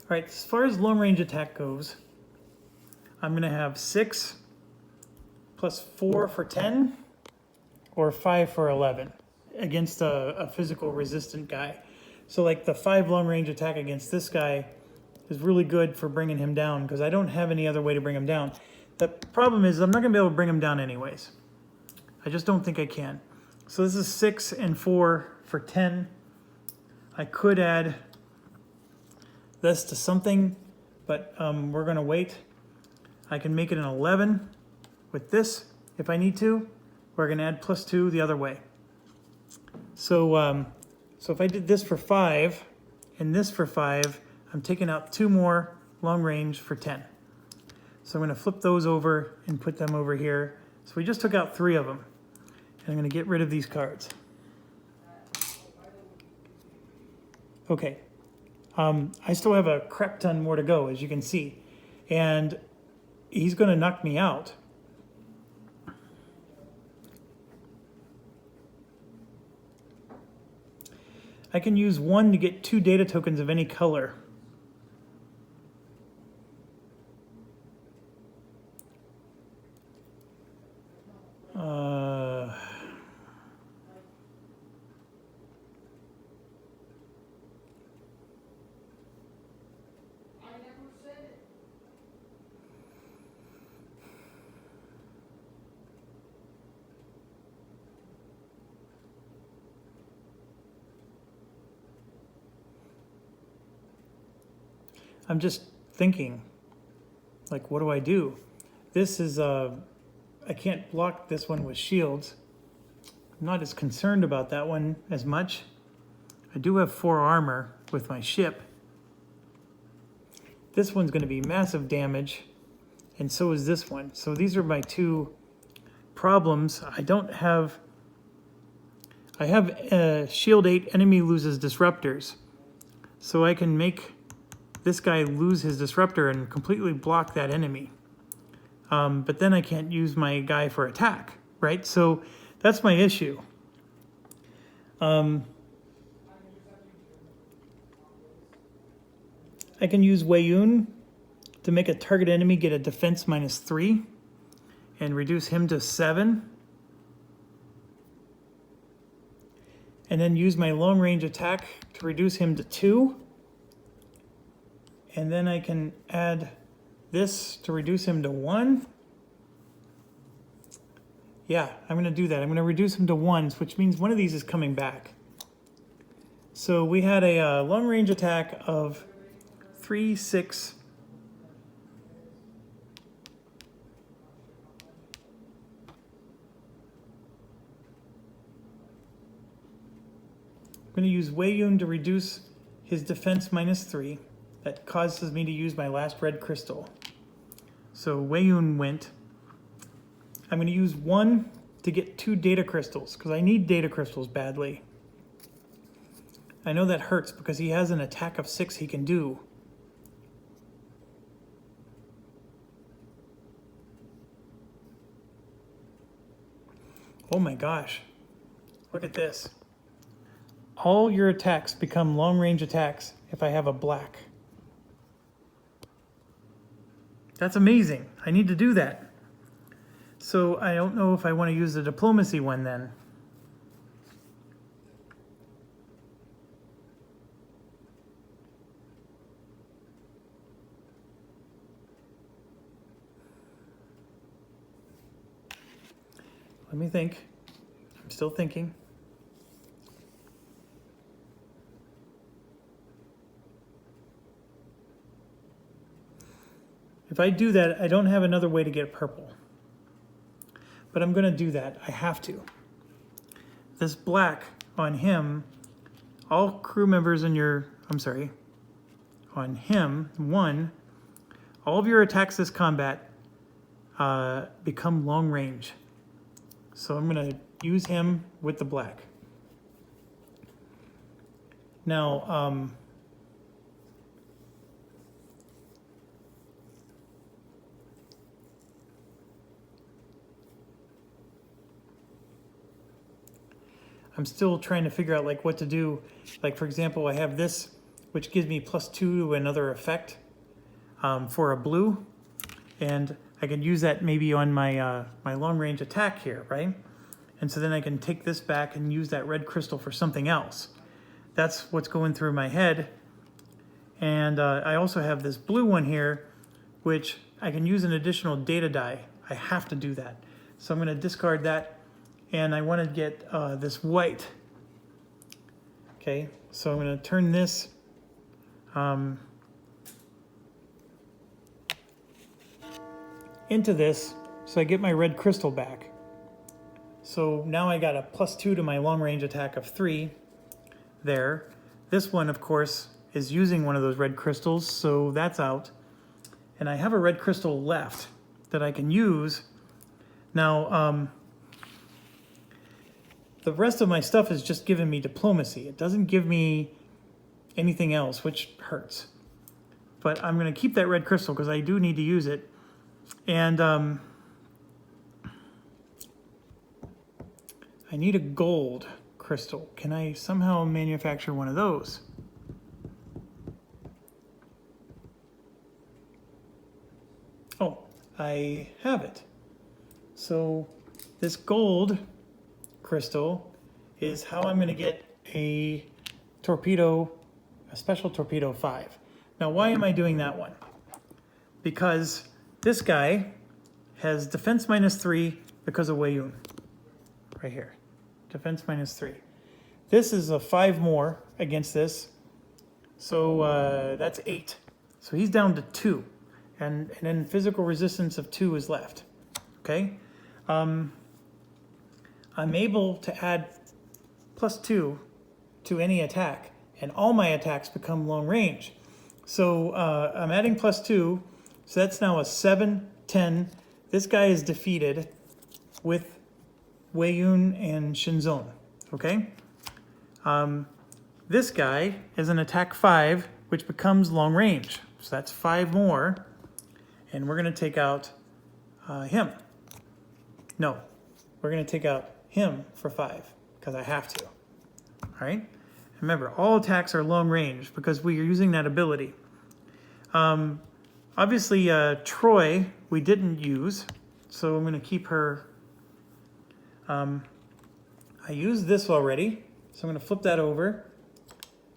All right, as far as long-range attack goes, I'm going to have 6 plus 4 for 10 or 5 for 11 against a physical resistant guy. So like the 5 long-range attack against this guy is really good for bringing him down because I don't have any other way to bring him down. The problem is I'm not going to be able to bring him down anyways. I just don't think I can. So this is 6 and 4 for 10. I could add this to something, but we're going to wait. I can make it an 11 with this if I need to. We're going to add plus 2 the other way. So, so if I did this for 5 and this for 5, I'm taking out 2 more long range for 10. So I'm going to flip those over and put them over here. So we just took out 3 of them. And I'm going to get rid of these cards. Okay. I still have a crap ton more to go, as you can see. And he's going to knock me out. I can use 1 to get 2 data tokens of any color. I'm just thinking, like, what do I do? This is, I can't block this one with shields. I'm not as concerned about that one as much. I do have 4 armor with my ship. This one's going to be massive damage, and so is this one. So these are my 2 problems. I have shield 8, enemy loses disruptors. So I can make this guy lose his disruptor and completely block that enemy. But then I can't use my guy for attack, right? So that's my issue. I can use Weiyun to make a target enemy get a defense -3 and reduce him to 7. and then use my long range attack to reduce him to 2. And then I can add this to reduce him to 1. Yeah, I'm going to do that. I'm going to reduce him to 1, which means one of these is coming back. So we had a long range attack of 3, 6. I'm going to use Wei Yun to reduce his defense -3. That causes me to use my last red crystal. So Wei Yun went. I'm going to use 1 to get 2 data crystals, because I need data crystals badly. I know that hurts because he has an attack of 6 he can do. Oh my gosh. Look at this. All your attacks become long-range attacks if I have a black. That's amazing. I need to do that. So I don't know if I want to use the diplomacy one then. Let me think. I'm still thinking. If I do that, I don't have another way to get purple. But I'm going to do that. I have to. This black on him, all crew members in your, on him, 1, all of your attacks this combat become long range. So I'm going to use him with the black. Now, I'm still trying to figure out like what to do. Like for example, I have this, which gives me +2 to another effect for a blue, and I can use that maybe on my my long range attack here, right? And so then I can take this back and use that red crystal for something else. That's what's going through my head. And I also have this blue one here, which I can use an additional data die. I have to do that. So I'm going to discard that. And I want to get this white. Okay, so I'm going to turn this into this, so I get my red crystal back. So now I got a +2 to my long range attack of 3 there. This one, of course, is using one of those red crystals, so that's out. And I have a red crystal left that I can use. Now, the rest of my stuff is just giving me diplomacy. It doesn't give me anything else, which hurts. But I'm going to keep that red crystal because I do need to use it. And I need a gold crystal. Can I somehow manufacture one of those? Oh, I have it. So this gold crystal is how I'm going to get a torpedo, a special torpedo 5. Now, why am I doing that one? Because this guy has defense -3 because of Wei Yun. Right here. Defense -3. This is a 5 more against this. So that's 8. So he's down to 2. And then physical resistance of 2 is left. Okay? I'm able to add +2 to any attack, and all my attacks become long range. So I'm adding +2, so that's now a 7, 10. This guy is defeated with Wei Yun and Shinzon, okay? This guy is an attack 5, which becomes long range. So that's 5 more, and we're going to take out him. No, we're going to take out him for 5, because I have to. All right? Remember, all attacks are long range because we are using that ability. Obviously, Troy we didn't use, so I'm going to keep her. I used this already, So I'm going to flip that over.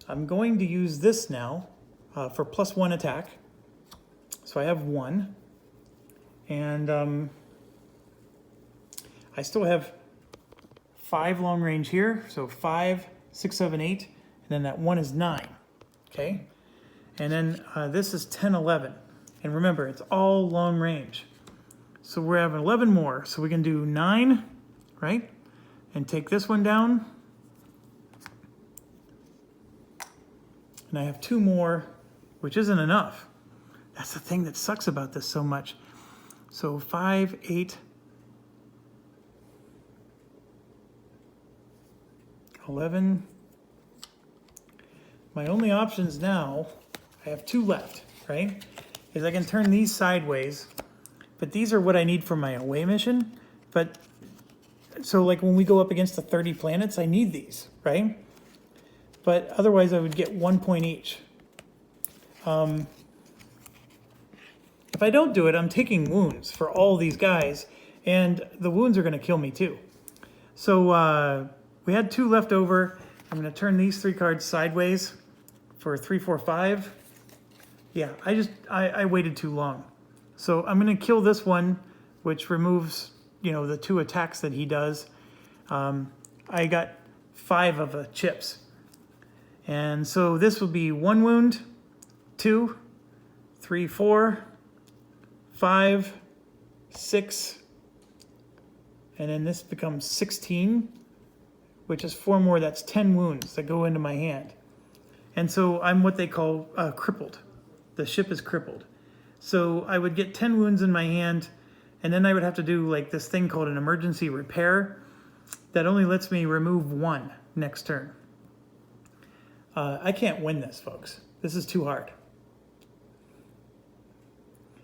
I'm going to use this now for +1 attack. So I have 1. And I still have 5 long range here. So 5, 6, 7, 8. And then that 1 is 9. Okay. And then this is 10, 11. And remember, it's all long range. So we're having 11 more. So we can do 9, right? And take this one down. And I have 2 more, which isn't enough. That's the thing that sucks about this so much. So 5, 8, 11. My only options now, I have 2 left, right? Is I can turn these sideways, but these are what I need for my away mission. But so like when we go up against the 30 planets, I need these, right? But otherwise I would get 1 point each. If I don't do it, I'm taking wounds for all these guys, and the wounds are going to kill me too. So we had 2 left over. I'm going to turn these 3 cards sideways for 3, 4, 5. Yeah, I waited too long. So I'm going to kill this one, which removes, you know, the 2 attacks that he does. I got 5 of the chips. And so this will be 1 wound, 2, 3, 4, 5, 6, and then this becomes 16, which is 4 more. That's 10 wounds that go into my hand. And so I'm what they call crippled. The ship is crippled. So I would get 10 wounds in my hand, and then I would have to do like this thing called an emergency repair that only lets me remove 1 next turn. I can't win this, folks. This is too hard.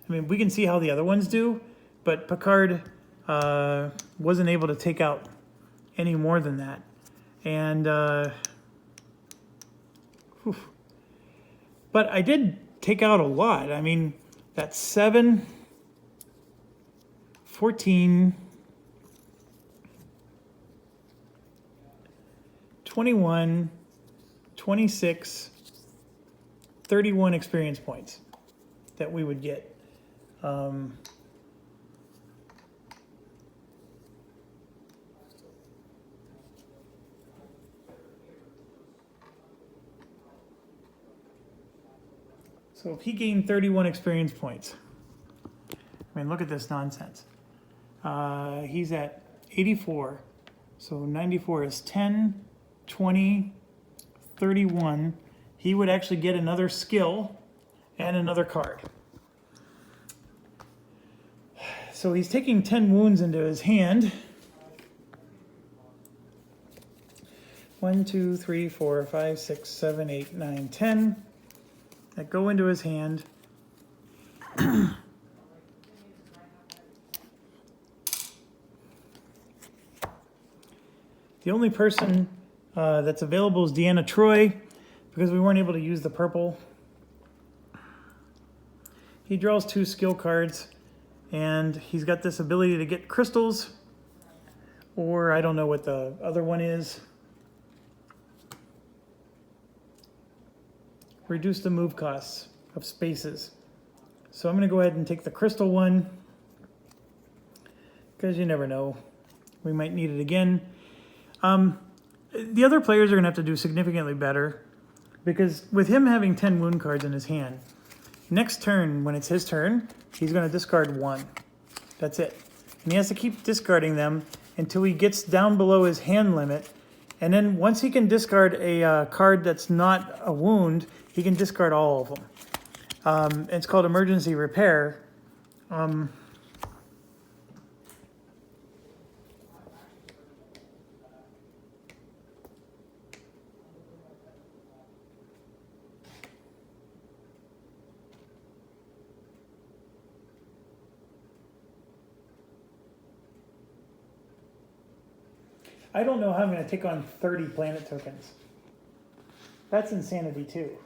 I mean, we can see how the other ones do, but Picard wasn't able to take out any more than that. And, but I did take out a lot. I mean, that's 7, 14, 21, 26, 31 experience points that we would get. So if he gained 31 experience points, I mean, look at this nonsense. He's at 84. So 94 is 10, 20, 31. He would actually get another skill and another card. So he's taking 10 wounds into his hand. 1, 2, 3, 4, 5, 6, 7, 8, 9, 10 that go into his hand. The only person that's available is Deanna Troi, because we weren't able to use the purple. He draws 2 skill cards, and he's got this ability to get crystals, or I don't know what the other one is. Reduce the move costs of spaces. So I'm going to go ahead and take the crystal one, because you never know. We might need it again. The other players are going to have to do significantly better, because with him having 10 wound cards in his hand, next turn, when it's his turn, he's going to discard 1. That's it. And he has to keep discarding them until he gets down below his hand limit. And then once he can discard a card that's not a wound, he can discard all of them. It's called emergency repair. I don't know how I'm going to take on 30 planet tokens. That's insanity too.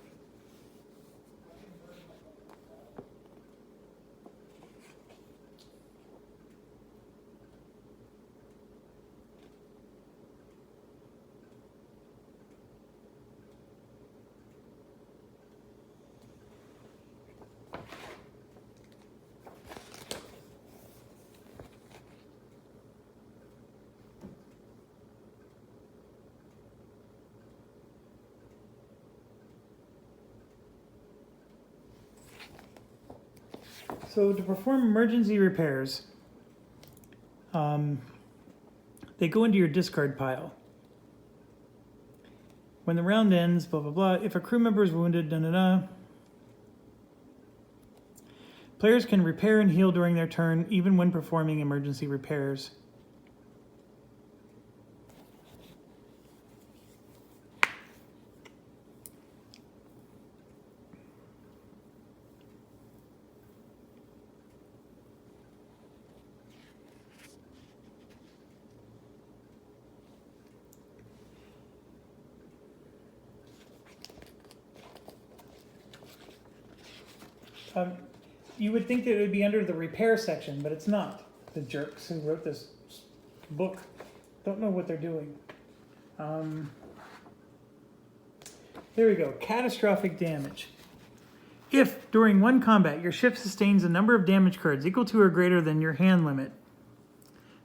So to perform emergency repairs, they go into your discard pile. When the round ends, blah, blah, blah. If a crew member is wounded, da, da, da. Players can repair and heal during their turn, even when performing emergency repairs. You would think that it would be under the repair section, but it's not. The jerks who wrote this book don't know what they're doing. There we go. Catastrophic damage. If, during one combat, your ship sustains a number of damage cards equal to or greater than your hand limit,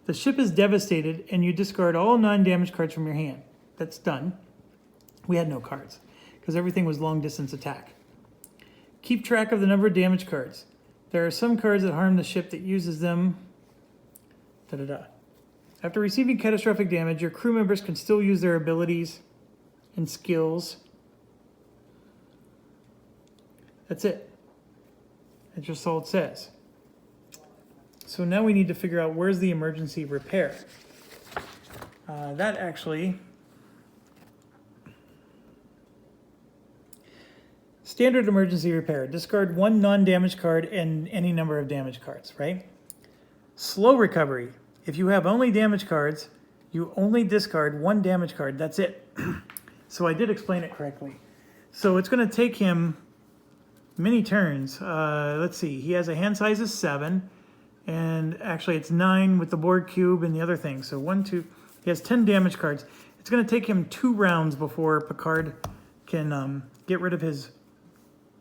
the ship is devastated and you discard all non-damage cards from your hand. That's done. We had no cards because everything was long-distance attack. Keep track of the number of damage cards. There are some cards that harm the ship that uses them. Da-da-da. After receiving catastrophic damage, your crew members can still use their abilities and skills. That's it. That's just all it says. So now we need to figure out where's the emergency repair. That actually... Standard emergency repair. Discard one non-damage card and any number of damage cards, right? Slow recovery. If you have only damage cards, you only discard one damage card. That's it. So I did explain it correctly. So it's going to take him many turns. Let's see. He has a hand size of 7. And actually it's 9 with the board cube and the other thing. So 1, 2. He has 10 damage cards. It's going to take him 2 rounds before Picard can get rid of his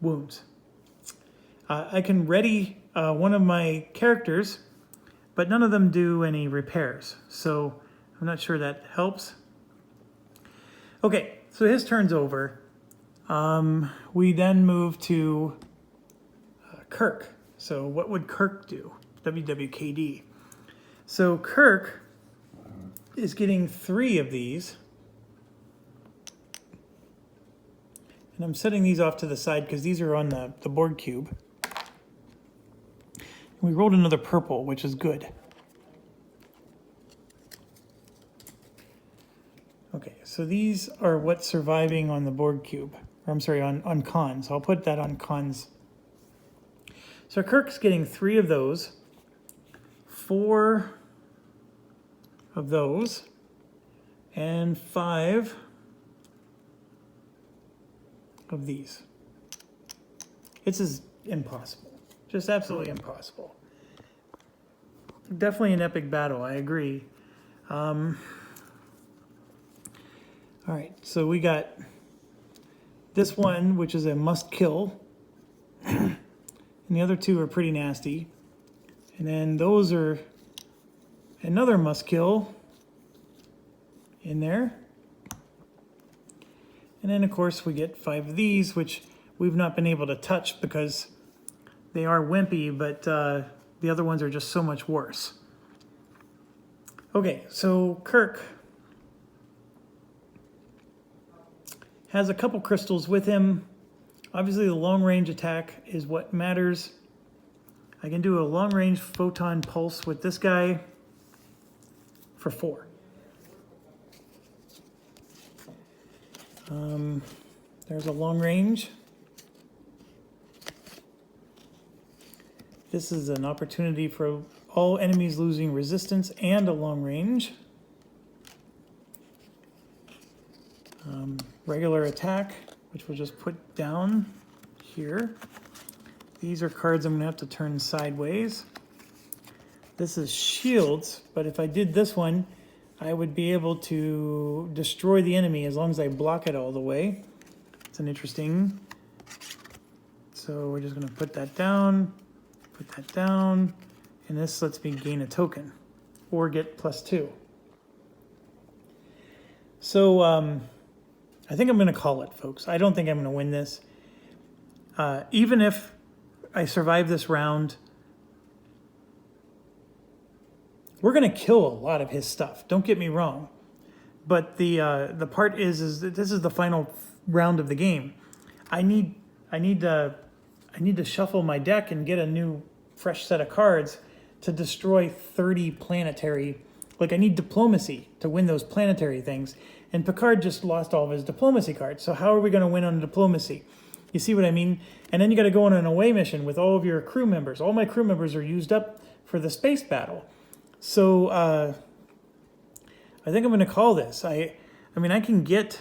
wounds. I can ready one of my characters, but none of them do any repairs. So I'm not sure that helps. Okay, so his turn's over. We then move to Kirk. So what would Kirk do? WWKD. So Kirk is getting 3 of these. And I'm setting these off to the side because these are on the board cube. We rolled another purple, which is good. Okay, so these are what's surviving on the board cube. Or I'm sorry, on cons. I'll put that on cons. So Kirk's getting 3 of those, 4 of those, and 5 of these. This is impossible. Just absolutely impossible. Definitely an epic battle, I agree. All right, so we got this one, which is a must kill. And the other 2 are pretty nasty. And then those are another must kill in there. And then, of course, we get 5 of these, which we've not been able to touch because they are wimpy, but the other ones are just so much worse. Okay, so Kirk has a couple crystals with him. Obviously, the long-range attack is what matters. I can do a long-range photon pulse with this guy for 4. There's a long range. This is an opportunity for all enemies losing resistance and a long range. Regular attack, which we'll just put down here. These are cards I'm going to have to turn sideways. This is shields, but if I did this one, I would be able to destroy the enemy as long as I block it all the way. It's an interesting. So we're just going to put that down, and this lets me gain a token or get +2. So I think I'm going to call it, folks. I don't think I'm going to win this. Even if I survive this round, we're going to kill a lot of his stuff. Don't get me wrong. But the part is that this is the final round of the game. I need to shuffle my deck and get a new fresh set of cards to destroy 30 planetary. Like, I need diplomacy to win those planetary things. And Picard just lost all of his diplomacy cards. So how are we going to win on diplomacy? You see what I mean? And then you got to go on an away mission with all of your crew members. All my crew members are used up for the space battle. So I think I'm going to call this. I mean, I can get,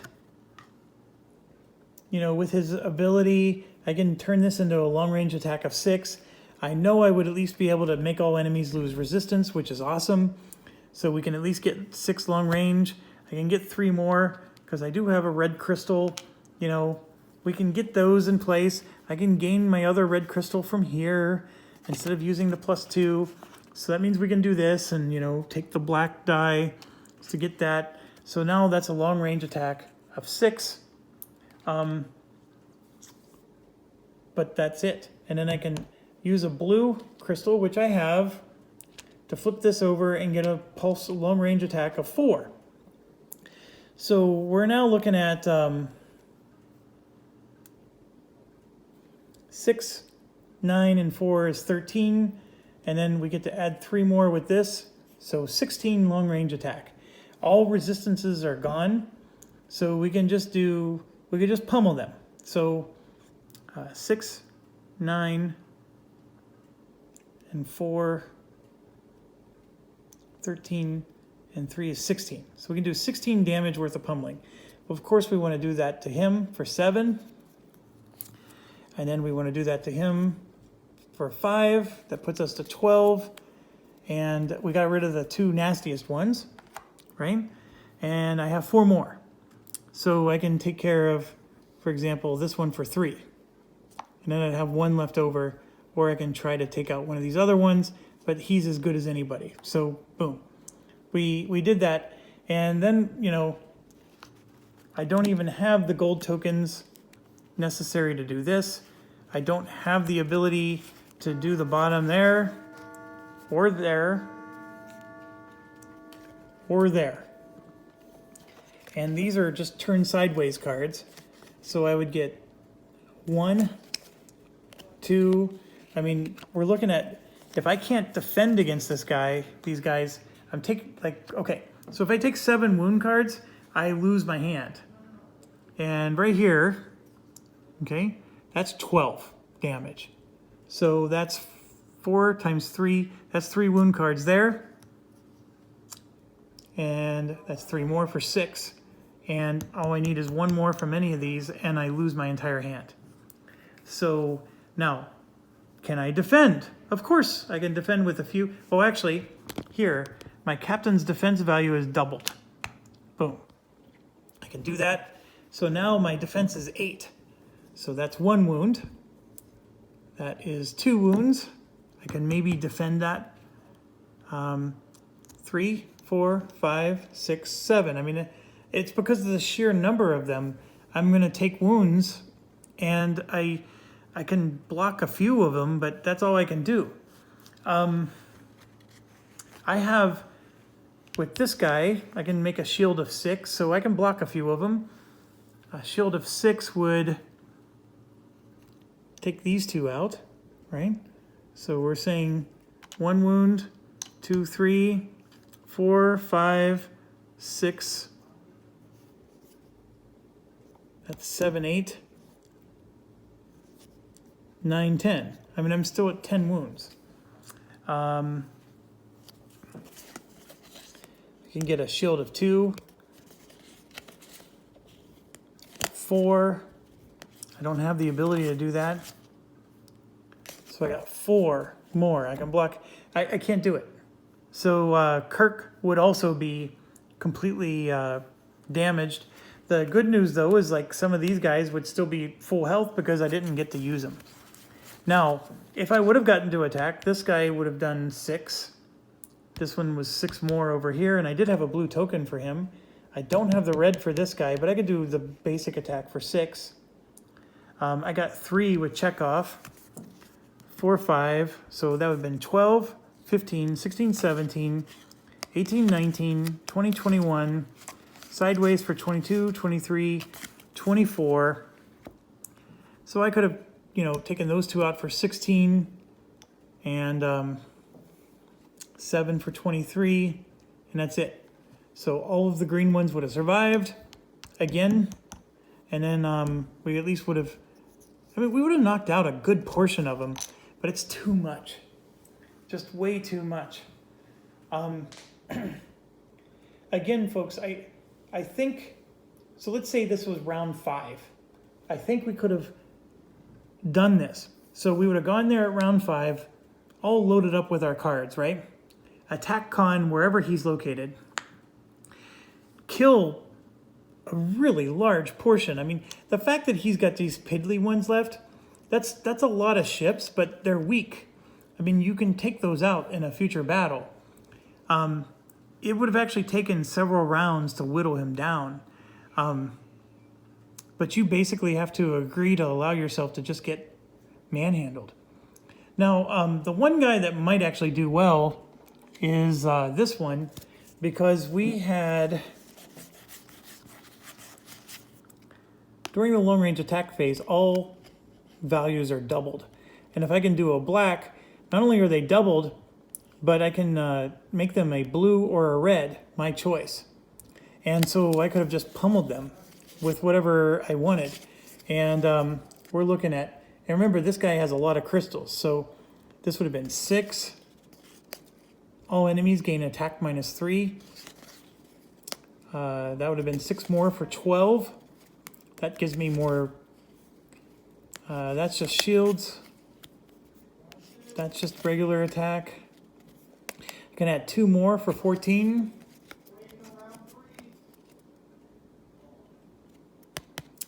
with his ability, I can turn this into a long-range attack of 6. I know I would at least be able to make all enemies lose resistance, which is awesome. So we can at least get 6 long range. I can get 3 more because I do have a red crystal. We can get those in place. I can gain my other red crystal from here instead of using the +2. So that means we can do this and, take the black die to get that. So now that's a long range attack of 6. But that's it. And then I can use a blue crystal, which I have, to flip this over and get a pulse long range attack of 4. So we're now looking at 6, 9, and 4 is 13. And then we get to add 3 more with this. So 16 long range attack. All resistances are gone. So we can just pummel them. So 6, 9, and 4, 13, and 3 is 16. So we can do 16 damage worth of pummeling. Well, of course, we want to do that to him for 7. And then we want to do that to him for 5. That puts us to 12. And we got rid of the 2 nastiest ones, right? And I have 4 more. So I can take care of, for example, this one for 3. And then I'd have 1 left over, or I can try to take out one of these other ones, but he's as good as anybody. So, boom. We did that. And then, I don't even have the gold tokens necessary to do this. I don't have the ability to do the bottom there, or there, or there. And these are just turn sideways cards. So I would get 1, 2. I mean, we're looking at, if I can't defend against these guys, I'm taking, okay. So if I take 7 wound cards, I lose my hand. And right here, okay, that's 12 damage. So that's 4 times 3. That's 3 wound cards there. And that's 3 more for 6. And all I need is 1 more from any of these, and I lose my entire hand. So now, can I defend? Of course, I can defend with a few. Oh, actually, here, my captain's defense value is doubled. Boom. I can do that. So now my defense is 8. So that's 1 wound. That is 2 wounds. I can maybe defend that. 3, 4, 5, 6, 7. I mean, it's because of the sheer number of them. I'm going to take wounds, and I can block a few of them, but that's all I can do. I have, with this guy, I can make a shield of 6, so I can block a few of them. A shield of 6 would take these 2 out, right? So we're saying 1 wound, 2, 3, 4, 5, 6. That's 7, 8, 9, 10. I mean, I'm still at 10 wounds. You can get a shield of 2, 4. I don't have the ability to do that. So I got 4 more. I can block. I can't do it. So Kirk would also be completely damaged. The good news, though, is some of these guys would still be full health because I didn't get to use them. Now, if I would have gotten to attack, this guy would have done 6. This one was 6 more over here, and I did have a blue token for him. I don't have the red for this guy, but I could do the basic attack for 6. I got 3 with Chekhov, 4, 5, so that would have been 12, 15, 16, 17, 18, 19, 20, 21, sideways for 22, 23, 24. So I could have, you know, taken those two out for 16 and 7 for 23, and that's it. So all of the green ones would have survived again, and then we at least would have, I mean, we would have knocked out a good portion of them, but it's too much. Just way too much. Again, folks, I think, so let's say this was round 5. I think we could have done this. So we would have gone there at round 5, all loaded up with our cards, right? Attack Khan wherever he's located. Kill a really large portion. I mean, the fact that he's got these piddly ones left, that's a lot of ships, but they're weak. I mean, you can take those out in a future battle. It would have actually taken several rounds to whittle him down. But you basically have to agree to allow yourself to just get manhandled. Now, the one guy that might actually do well is this one, because we had, during the long range attack phase, all values are doubled. And if I can do a black, not only are they doubled, but I can make them a blue or a red, my choice. And so I could have just pummeled them with whatever I wanted. And we're looking at, and remember, this guy has a lot of crystals, so this would have been 6. All enemies gain attack -3. That would have been 6 more for 12. That gives me more, that's just shields. That's just regular attack. I can add 2 more for 14.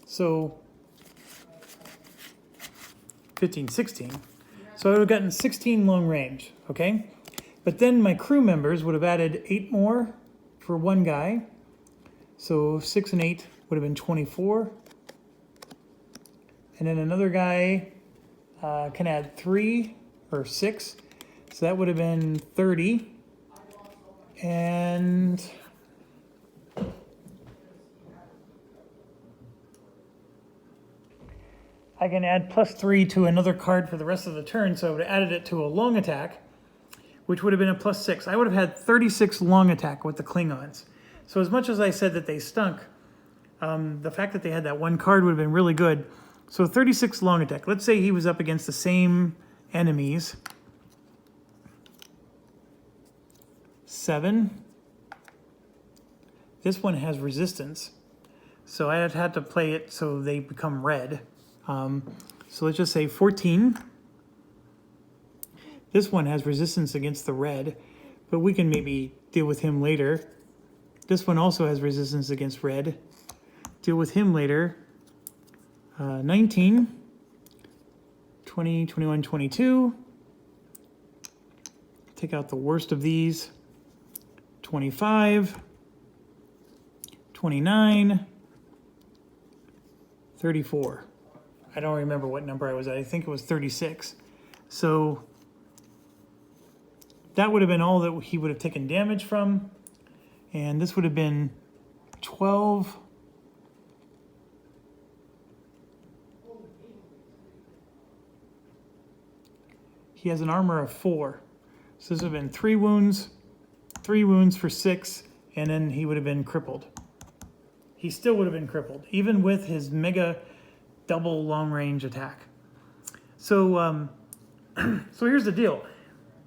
So 15, 16. So I would have gotten 16 long range, okay? But then my crew members would have added 8 more for one guy. So 6 and 8 would have been 24. And then another guy can add 3 or 6. So that would have been 30. And I can add +3 to another card for the rest of the turn, so I would have added it to a long attack, which would have been a +6. I would have had 36 long attack with the Klingons. So as much as I said that they stunk, the fact that they had that one card would have been really good. So 36 long attack. Let's say he was up against the same enemies. 7. This one has resistance, so I'd have had to play it so they become red. So let's just say 14. This one has resistance against the red, but we can maybe deal with him later. This one also has resistance against red. Deal with him later. 19, 20, 21, 22. Take out the worst of these. 25, 29, 34. I don't remember what number I was at. I think it was 36. So that would have been all that he would have taken damage from. And this would have been 12. He has an armor of 4. So this would have been 3 wounds. 3 wounds for 6, and then he would have been crippled. He still would have been crippled, even with his mega double long-range attack. So, so here's the deal.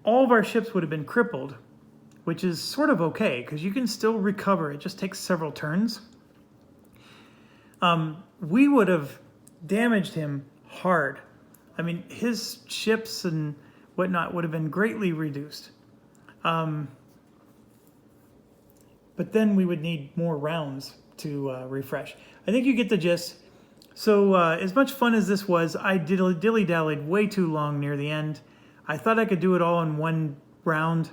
All of our ships would have been crippled, which is sort of okay, because you can still recover. It just takes several turns. We would have damaged him hard. I mean, his ships and whatnot would have been greatly reduced. But then we would need more rounds to refresh. I think you get the gist. So as much fun as this was, I dilly-dallied way too long near the end. I thought I could do it all in one round.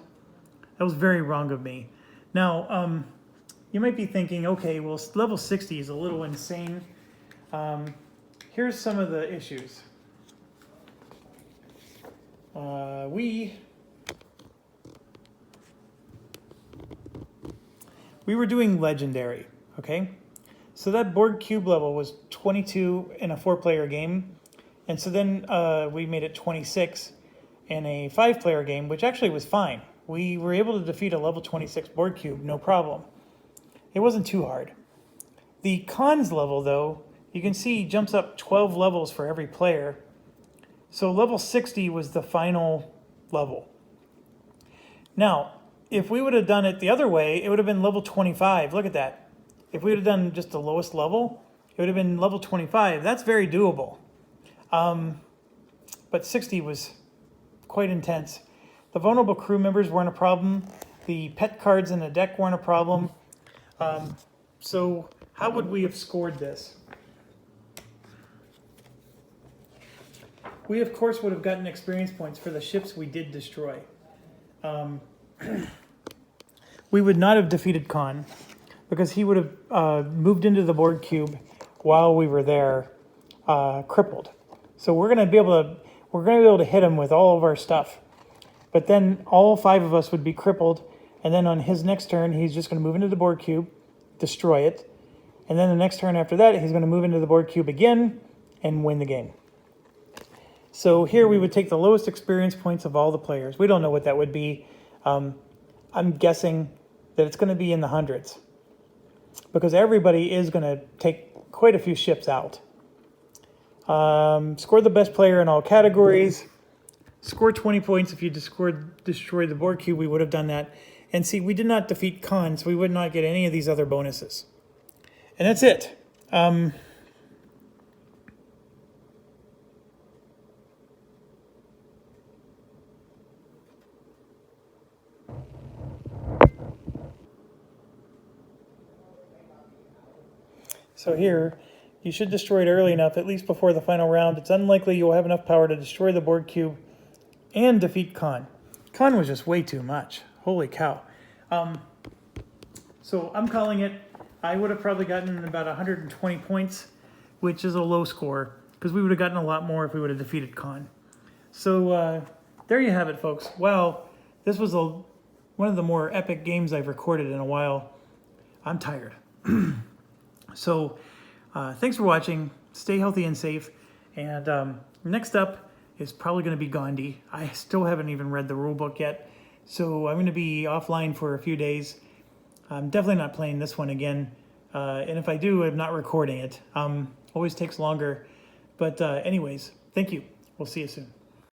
That was very wrong of me. Now, you might be thinking, okay, well, level 60 is a little insane. Here's some of the issues. we were doing legendary, okay? So that board cube level was 22 in a 4-player game. And so then we made it 26 in a 5-player game, which actually was fine. We were able to defeat a level 26 board cube, no problem. It wasn't too hard. The cons level, though, you can see jumps up 12 levels for every player. So level 60 was the final level. Now, if we would have done it the other way, it would have been level 25. Look at that. If we would have done just the lowest level, it would have been level 25. That's very doable. But 60 was quite intense. The vulnerable crew members weren't a problem. The pet cards in the deck weren't a problem. So how would we have scored this? We, of course, would have gotten experience points for the ships we did destroy. We would not have defeated Khan because he would have moved into the board cube while we were there, crippled. So we're going to be able to hit him with all of our stuff. But then all 5 of us would be crippled, and then on his next turn, he's just going to move into the board cube, destroy it, and then the next turn after that, he's going to move into the board cube again and win the game. So here we would take the lowest experience points of all the players. We don't know what that would be. I'm guessing that it's going to be in the hundreds because everybody is going to take quite a few ships out. Score the best player in all categories. Score 20 points if you destroyed the board cube. We would have done that. And see, we did not defeat Khan, so we would not get any of these other bonuses. And that's it. So here, you should destroy it early enough, at least before the final round. It's unlikely you'll have enough power to destroy the board cube and defeat Khan. Khan was just way too much. Holy cow. So I'm calling it. I would have probably gotten about 120 points, which is a low score, because we would have gotten a lot more if we would have defeated Khan. So there you have it, folks. Wow, this was one of the more epic games I've recorded in a while. I'm tired. So thanks for watching. Stay healthy and safe. And next up is probably going to be Gandhi. I still haven't even read the rule book yet. So I'm going to be offline for a few days. I'm definitely not playing this one again. And if I do, I'm not recording it. Always takes longer. But anyways, thank you. We'll see you soon.